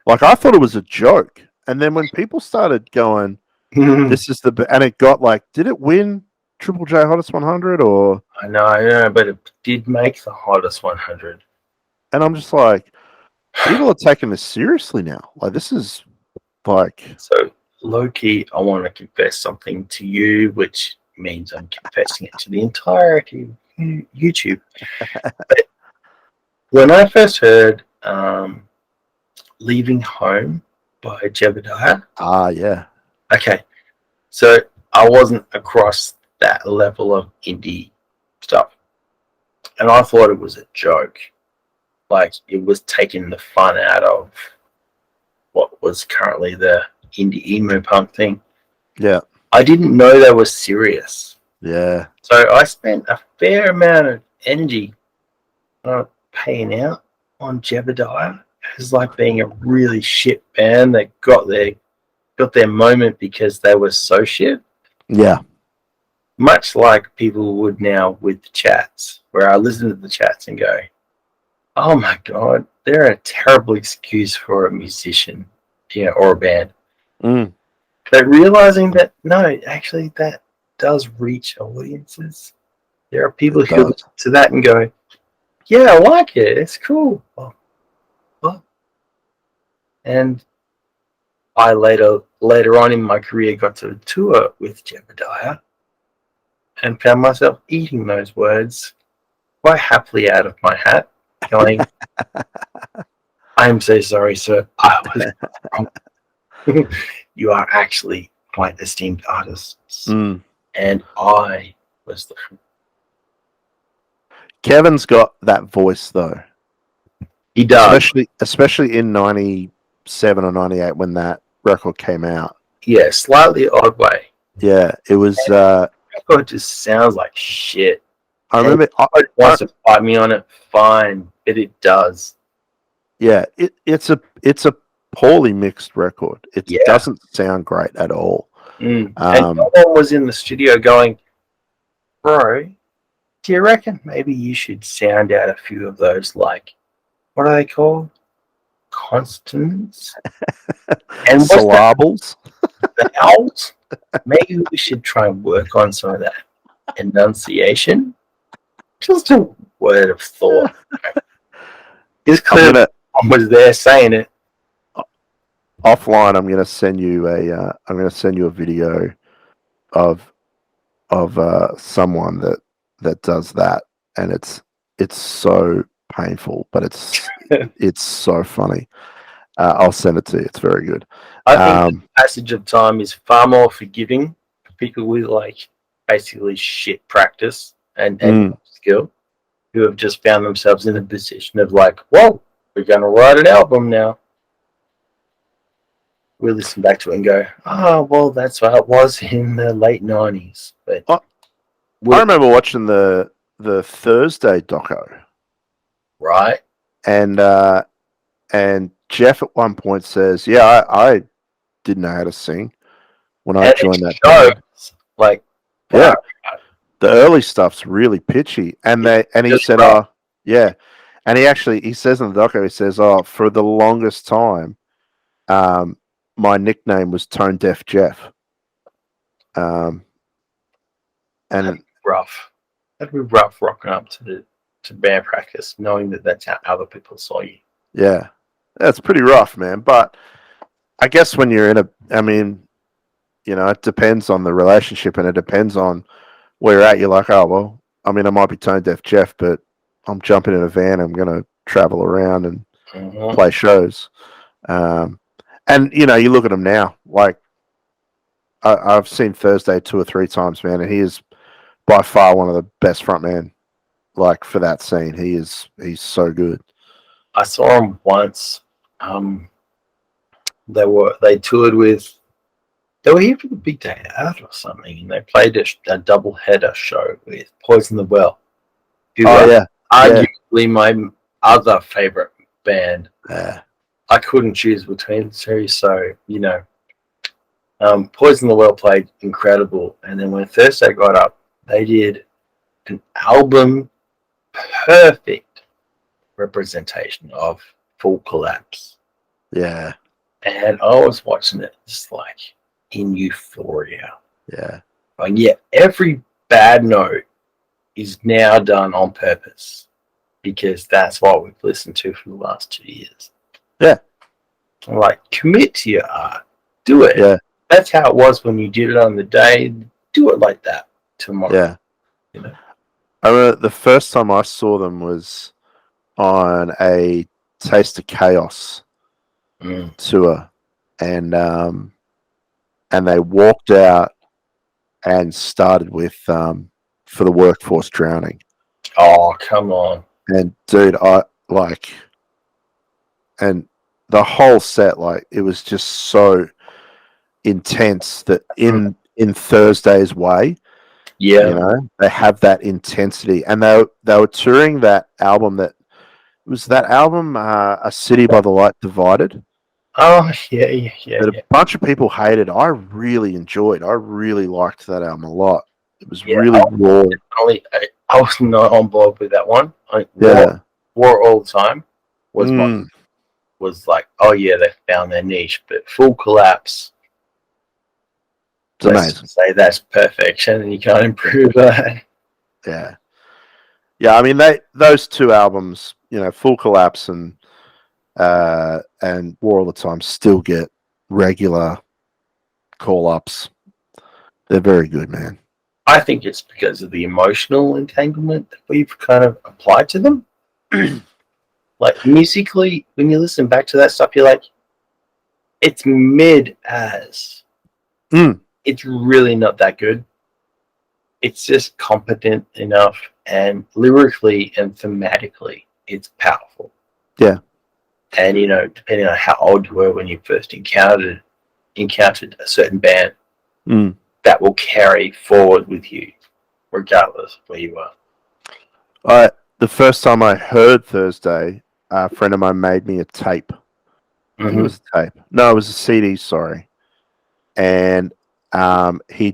Like, I thought it was a joke, and then when people started going, this is and it got like, did it win Triple J Hottest 100 or? I know, but it did make the Hottest 100. And I'm just like, people are taking this seriously now. Like, this is like... So, low-key, I want to confess something to you, which means I'm confessing it to the entirety of YouTube. But when I first heard Leaving Home by Jebediah... Ah, yeah. Okay, so I wasn't across that level of indie stuff. And I thought it was a joke. Like, it was taking the fun out of what was currently the indie emo punk thing. Yeah. I didn't know they were serious. Yeah. So I spent a fair amount of energy paying out on Jebediah as like being a really shit band that got their moment because they were so shit. Yeah. Much like people would now with the Chats, where I listen to the Chats and go, oh my god, they're a terrible excuse for a musician, or a band. But realizing that, no, actually that does reach audiences. There are people who listen to that and go, yeah, I like it, it's cool. And I later on in my career got to tour with Jebediah and found myself eating those words quite happily out of my hat, going, I'm so sorry, sir. I was wrong. You are actually quite esteemed artists. And I was the... Kevin's got that voice, though. He does. Especially in 97 or 98 when that record came out. Yeah, slightly odd way. Yeah, it was... record just sounds like shit. I remember... It wants to fight me on it, fine, but it does. Yeah, it's a poorly mixed record. It doesn't sound great at all. And no one was in the studio going, bro, do you reckon maybe you should sound out a few of those, like, what are they called? Consonants? And syllables? The vowels? Maybe we should try and work on some of that enunciation. Just a word of thought. It's clear that someone was there saying it. Offline, I'm going to send you a video of someone that does that, and it's so painful, but it's so funny. I'll send it to you. It's very good. I think the passage of time is far more forgiving for people with like basically shit practice and skill, who have just found themselves in a position of like, whoa, we're going to write an album now. We listen back to it and go, oh, well, that's how it was in the late 90s. But I remember watching the Thursday doco. Right. And Jeff at one point says, yeah, I didn't know how to sing when I joined that band. Like, yeah, the early stuff's really pitchy. And he said, oh, yeah. And he says in the doco, he says, oh, for the longest time, my nickname was Tone Deaf Jeff. And that'd be rough. That'd be rough rocking up to band practice, knowing that that's how other people saw you. Yeah, that's pretty rough, man. But I guess when you're it depends on the relationship, and it depends on where you're at. You're like, oh, well, I might be Tone Deaf Jeff, but I'm jumping in a van. I'm going to travel around and play shows. And, you look at him now, like, I've seen Thursday 2 or 3 times, man, and he is by far one of the best frontmen, like, for that scene. He's so good. I saw him once. They toured with, they were here for the big day out or something, and they played a double header show with Poison the Well, who are arguably my other favorite band. Yeah. I couldn't choose between the two, so Poison the Well played incredible, and then when Thursday got up, they did an album perfect representation of Full Collapse. Yeah. And I was watching it just like in euphoria. Yeah. Like, yeah, every bad note is now done on purpose because that's what we've listened to for the last 2 years. Yeah. Like, commit to your art. Do it. Yeah. That's how it was when you did it on the day. Do it like that tomorrow. Yeah. I remember the first time I saw them was on a Taste of Chaos tour, and they walked out and started with For the Workforce Drowning. Oh, come on. And dude, and the whole set, like, it was just so intense that in Thursday's way, they have that intensity, and they were touring that album A City by the Light Divided. Oh, yeah. That a bunch of people hated. I really enjoyed. I really liked that album a lot. It was really raw. I was not on board with that one. War All the Time was was like, oh yeah, they found their niche, but Full Collapse, it's amazing. Say that's perfection, and you can't improve that. Yeah. Those 2 albums, Full Collapse and War All the Time, still get regular call-ups. They're very good, man. I think it's because of the emotional entanglement that we've kind of applied to them. Like, musically, when you listen back to that stuff, you're like, it's mid as. It's really not that good. It's just competent enough, and lyrically and thematically, it's powerful. Yeah. And, depending on how old you were when you first encountered a certain band, that will carry forward with you, regardless of where you are. The first time I heard Thursday, a friend of mine made me a tape I think it was a tape. No, it was a CD. Sorry, and he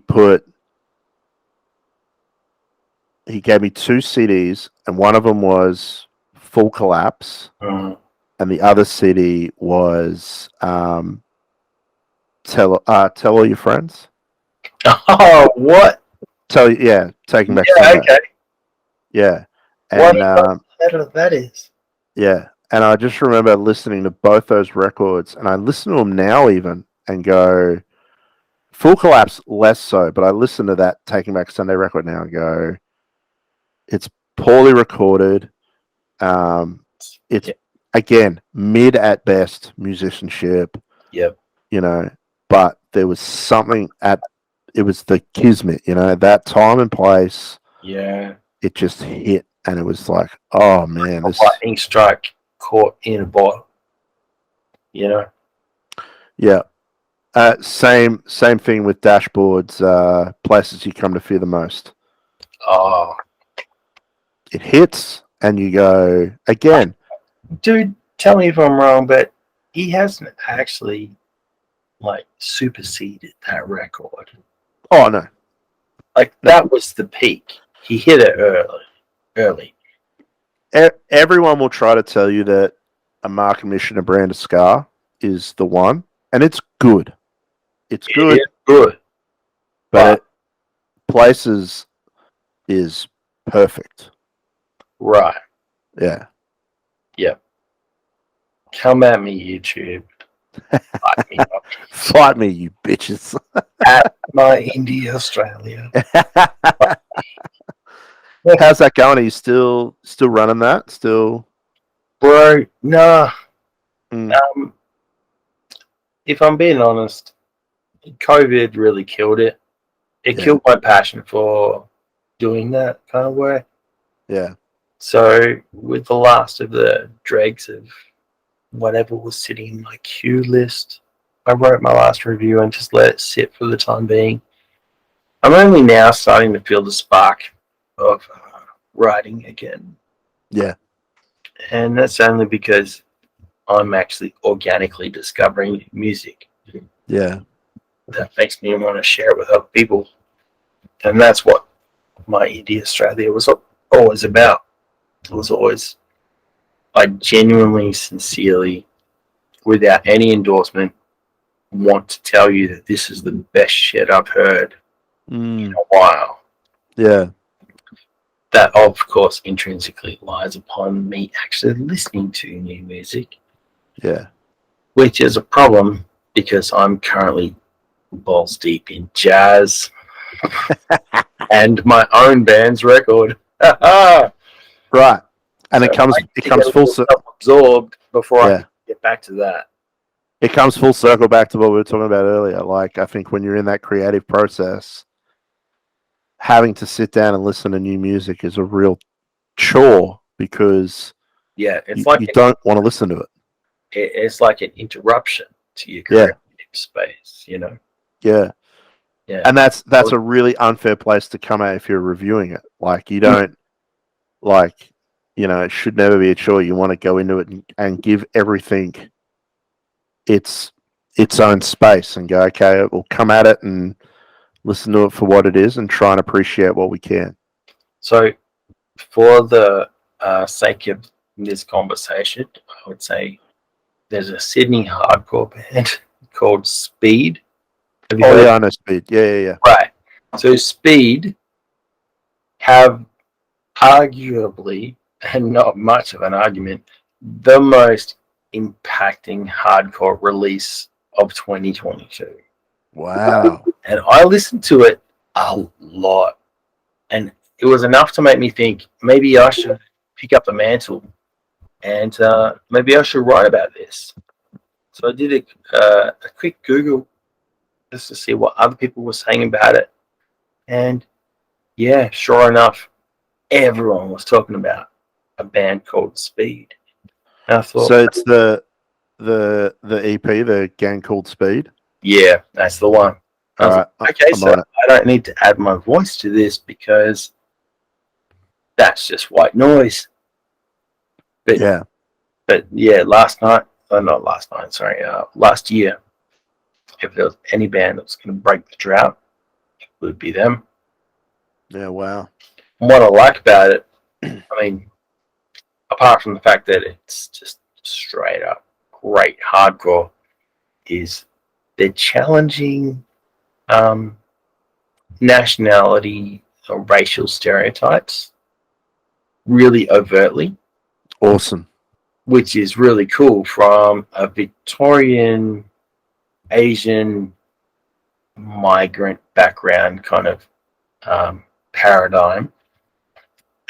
gave me 2 CDs, and one of them was Full Collapse, and the other CD was Tell All Your Friends. Oh, what? Taking Back Sunday. Okay. Yeah, What and that is? yeah, and I just remember listening to both those records, and I listen to them now even, and go, Full Collapse less so, but I listen to that Taking Back Sunday record now and go, it's poorly recorded. It's again mid at best musicianship. Yep. But there was something it was the kismet, that time and place. Yeah. It just hit, and it was like, oh man, this lightning strike caught in a bottle. Yeah. Same thing with Dashboard's Places You Come to Fear the Most. Oh. It hits, and you go again. Dude, tell me if I'm wrong, but he hasn't actually superseded that record. Oh no. That was the peak. He hit it early. Everyone will try to tell you that A Mark and Mission, A Brand of Scar is the one, and it's good. It's good. It's good. But Places is perfect. Right. Yeah. Yep. Come at me, YouTube. Fight me, Fight me, you bitches. at my Indie Australia. How's that going? Are you still running that? Still, bro? Nah. If I'm being honest, COVID really killed it. It killed my passion for doing that kind of work. Yeah. So with the last of the dregs of whatever was sitting in my queue list, I wrote my last review and just let it sit for the time being. I'm only now starting to feel the spark of writing again. Yeah. And that's only because I'm actually organically discovering music. Yeah. That makes me want to share it with other people. And that's what my Indie Australia was always about. It was always, I genuinely, sincerely, without any endorsement, want to tell you that this is the best shit I've heard in a while. Yeah. That, of course, intrinsically lies upon me actually listening to new music. Yeah. Which is a problem because I'm currently balls deep in jazz and my own band's record. Right. And so it comes full circle. Absorbed before I can get back to that. It comes full circle back to what we were talking about earlier. I think when you're in that creative process, having to sit down and listen to new music is a real chore because you don't want to listen to it. It's like an interruption to your creative space, Yeah. Yeah. And that's a really unfair place to come at if you're reviewing it. You don't it should never be a chore. You want to go into it and give everything its own space and go, okay, we'll come at it and listen to it for what it is and try and appreciate what we can. So for the sake of this conversation, I would say there's a Sydney hardcore band called Speed. I know Speed. Yeah. Right. So Speed have arguably, and not much of an argument, the most impacting hardcore release of 2022. Wow. And I listened to it a lot. And it was enough to make me think maybe I should pick up the mantle and maybe I should write about this. So I did a quick Google just to see what other people were saying about it. And yeah, sure enough, everyone was talking about a band called Speed. And I thought, so it's the EP, the Gang Called Speed? Yeah, that's the one. All right. Okay, so I don't need to add my voice to this because that's just white noise. But yeah, last night not last night, sorry, last year, if there was any band that was going to break the drought, it would be them. Yeah, wow. And what I like about it, I mean, apart from the fact that it's just straight up great hardcore, is they're challenging nationality or racial stereotypes really overtly. Awesome. Which is really cool from a Victorian Asian migrant background kind of paradigm,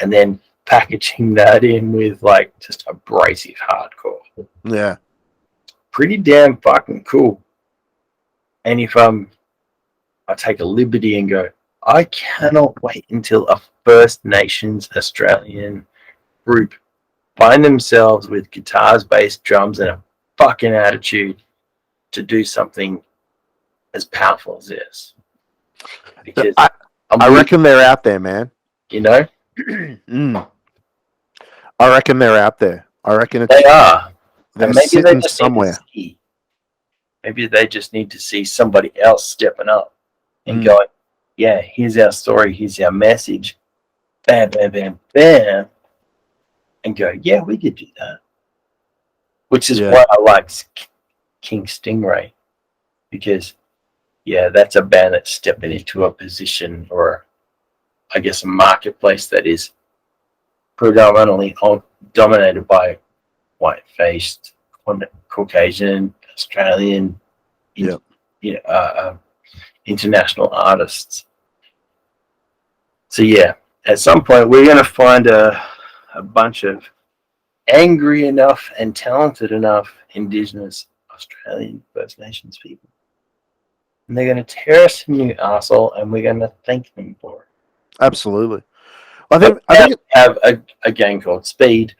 and then packaging that in with like just abrasive hardcore. Yeah. Pretty damn fucking cool. And if I take a liberty and go, I cannot wait until a First Nations Australian group find themselves with guitars, bass, drums, and a fucking attitude to do something as powerful as this. Because I reckon they're out there, man. You know? I reckon they're out there. I reckon they are. They're and maybe sitting they just somewhere. Maybe they just need to see somebody else stepping up and going, yeah, here's our story, here's our message. Bam, bam, bam, bam. And go, yeah, we could do that. Which is why I like King Stingray. Because, yeah, that's a band that's stepping into a position or, I guess, a marketplace that is predominantly dominated by white-faced, Caucasian, Australian, international artists. So, yeah, at some point we're going to find a bunch of angry enough and talented enough Indigenous Australian First Nations people. And they're going to tear us a new arsehole and we're going to thank them for it. Absolutely. I think we have a gang called Speed.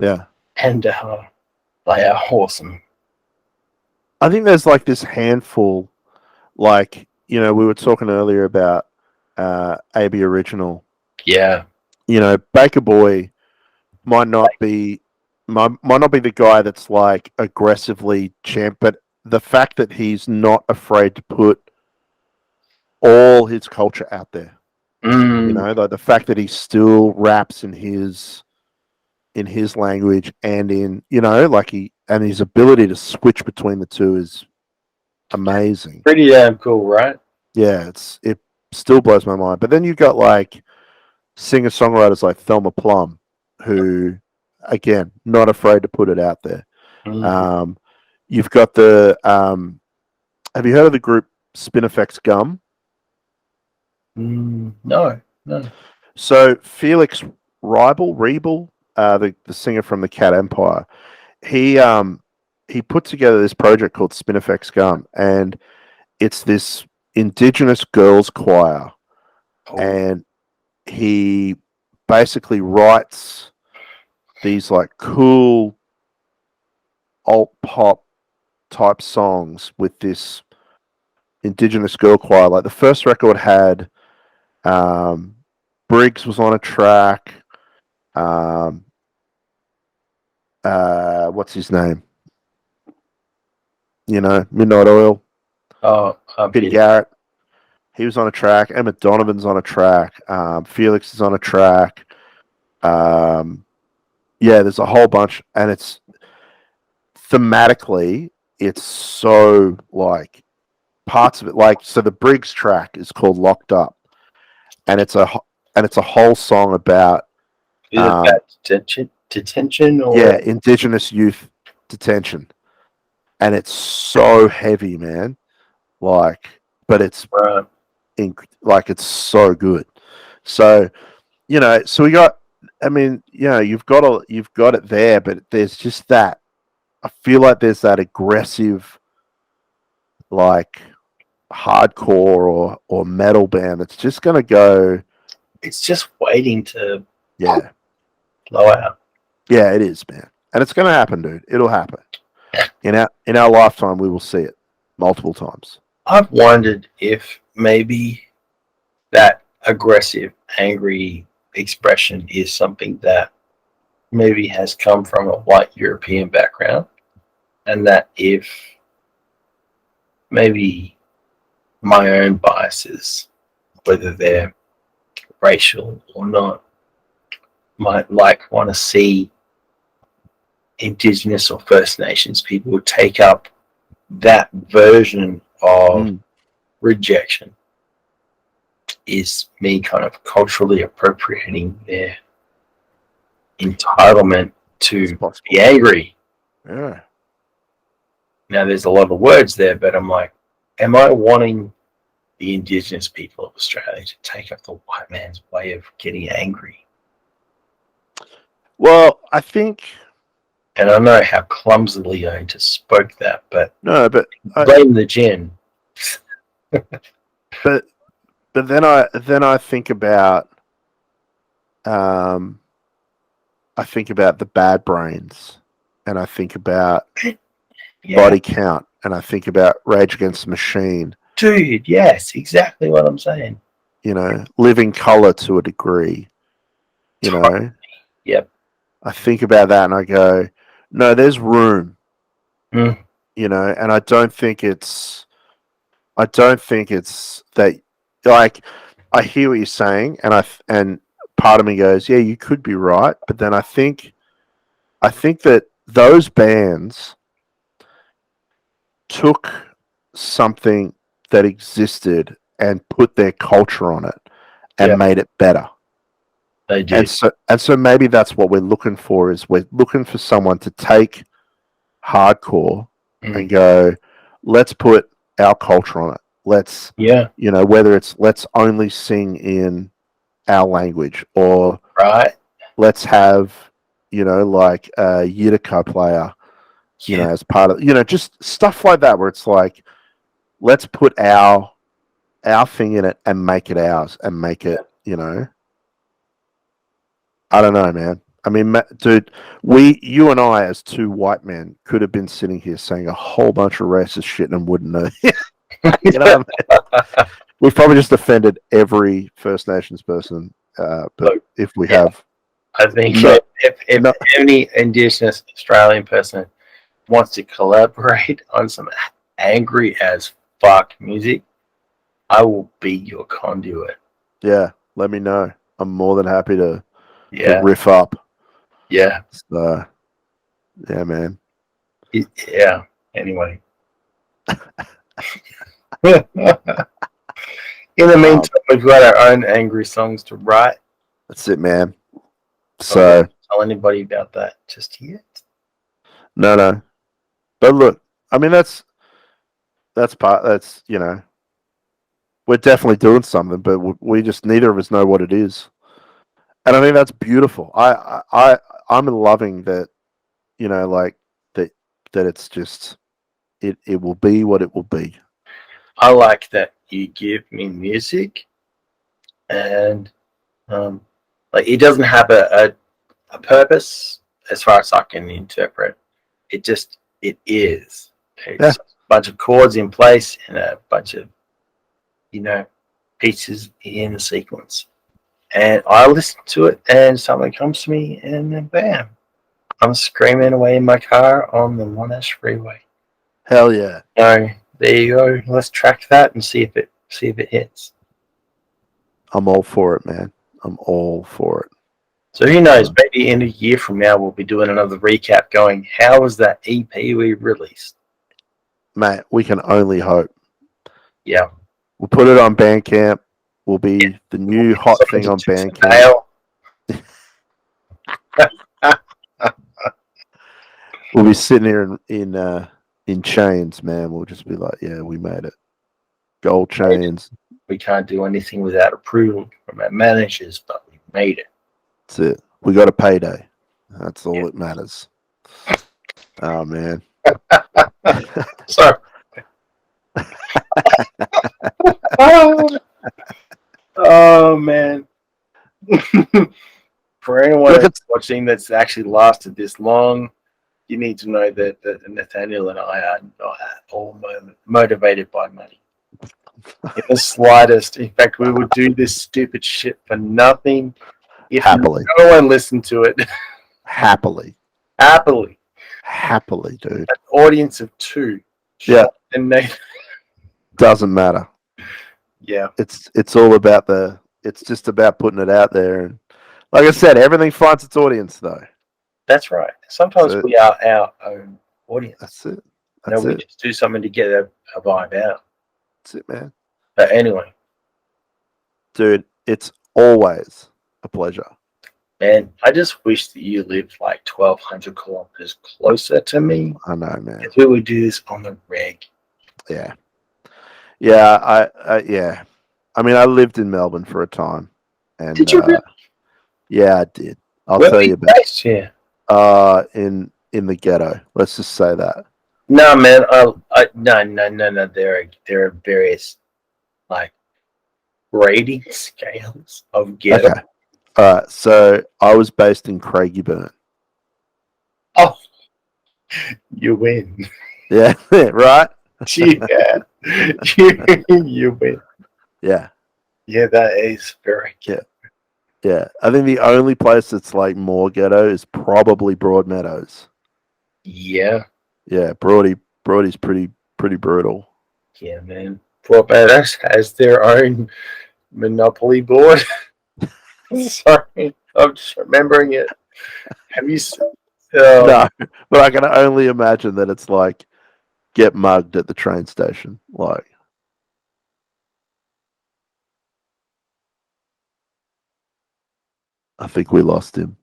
Yeah. And they are awesome. I think there's like this handful, like, we were talking earlier about AB Original. Yeah. Baker Boy might not be the guy that's like aggressively champ, but the fact that he's not afraid to put all his culture out there, like the fact that he still raps in his language and in and his ability to switch between the two is amazing. Pretty damn cool, right? Yeah, it still blows my mind. But then you've got like singer-songwriters like Thelma Plum, who, again, not afraid to put it out there. You've got the have you heard of the group Spinifex Gum? No. So Felix Riebel, the singer from the Cat Empire, he put together this project called Spinifex Gum, and it's this Indigenous girls choir, and he basically writes these like cool alt pop type songs with this Indigenous girl choir. Like the first record had Briggs was on a track. What's his name? Midnight Oil. Peter Garrett. He was on a track. Emma Donovan's on a track. Felix is on a track. There's a whole bunch, and it's thematically, it's so like parts of it. Like, so the Briggs track is called "Locked Up," and it's a whole song about detention or Indigenous youth detention, and it's so heavy, man. Like, but it's it's so good. So, so we got. I mean, you've got it there, but there's just that. I feel like there's that aggressive, like hardcore or metal band that's just gonna go. It's just waiting to blow out. Yeah, it is, man, and it's gonna happen, dude. It'll happen. In our lifetime, we will see it multiple times. I've wondered if maybe that aggressive, angry expression is something that maybe has come from a white European background. and that if maybe my own biases, whether they're racial or not, might want to see Indigenous or First Nations people take up that version of rejection, is me kind of culturally appropriating their entitlement to be angry. Yeah. Now, there's a lot of words there, but I'm like, am I wanting the Indigenous people of Australia to take up the white man's way of getting angry? Well, I think, and I know how clumsily I just spoke that, but no, but blame the gin. but then I think about the bad brains, and I think about body count, and I think about Rage Against the Machine. Dude, yes, exactly what I'm saying. You know, Living Colour to a degree. You know. Yep. I think about that and I go, no, there's room. You know, and I don't think it's that, like, I hear what you're saying, and part of me goes, yeah, you could be right, but then I think that those bands took something that existed and put their culture on it and made it better. They did. And so maybe that's what we're looking for, is we're looking for someone to take hardcore and go, let's put our culture on it. Let's, you know, whether it's let's only sing in our language, or let's have, you know, like a Utica player, you know, as part of, you know, just stuff like that, where it's like, let's put our thing in it and make it ours and make it, you know. I don't know, man. I mean, dude, you and I, as two white men, could have been sitting here saying a whole bunch of racist shit and wouldn't know. You know what I mean? We've probably just offended every First Nations person, but if we have, I think if any Indigenous Australian person wants to collaborate on some angry as fuck music, I will be your conduit. Yeah, let me know. I'm more than happy to riff up. Yeah. So, yeah, man. Yeah. Anyway. In the meantime, we've got our own angry songs to write. That's it, man. So, don't tell anybody about that just yet. No. But look, I mean, that's you know, we're definitely doing something, but we just, neither of us know what it is. And I think that's beautiful. I'm loving that, you know, like that it's just, it will be what it will be. I like that you give me music, and like, it doesn't have a purpose as far as I can interpret. It is. It's a bunch of chords in place and a bunch of, you know, pieces in the sequence. And I listen to it, and something comes to me, and then bam, I'm screaming away in my car on the Monash Freeway. Hell yeah! So there you go. Let's track that and see if it hits. I'm all for it, man. I'm all for it. So who knows? Maybe in a year from now, we'll be doing another recap, going, "How was that EP we released?" Mate, we can only hope. Yeah, we'll put it on Bandcamp. Will be the new hot thing on Bandcamp. We'll be sitting here in chains, man. We'll just be like, yeah, we made it. Gold chains. We can't do anything without approval from our managers, but we made it. That's it. We got a payday. That's all that matters. Oh, man. Sorry. Oh man. For anyone that's watching that's actually lasted this long, you need to know that Nathaniel and I are not at all motivated by money. In the slightest. In fact, we would do this stupid shit for nothing if Happily. no one listened to it. Happily. Happily, dude. An audience of 2. Yeah. And they Doesn't matter. Yeah. It's all about it's just about putting it out there, and like I said, everything finds its audience though. That's right. Sometimes we are our own audience. That's it. We just do something to get a vibe out. That's it, man. But anyway. Dude, it's always a pleasure. Man, I just wish that you lived like 1,200 kilometers closer to me. I know, man. If we would do this on the reg. Yeah. Yeah, yeah. I mean, I lived in Melbourne for a time. And, did you really? Yeah, I did. I'll Where tell were you about based here? In the ghetto. Let's just say that. No, man. No. There are various like rating scales of ghetto. Okay. All right. So I was based in Craigieburn. Oh, you win. Yeah. Right. Yeah. You win. Yeah. Yeah, that is very ghetto. Yeah. I think the only place that's like more ghetto is probably Broadmeadows. Yeah. Yeah. Broady's pretty brutal. Yeah, man. Broadmeadows has their own Monopoly board. Sorry, I'm just remembering it. Have you seen? No, but I can only imagine that it's like get mugged at the train station. Like, I think we lost him.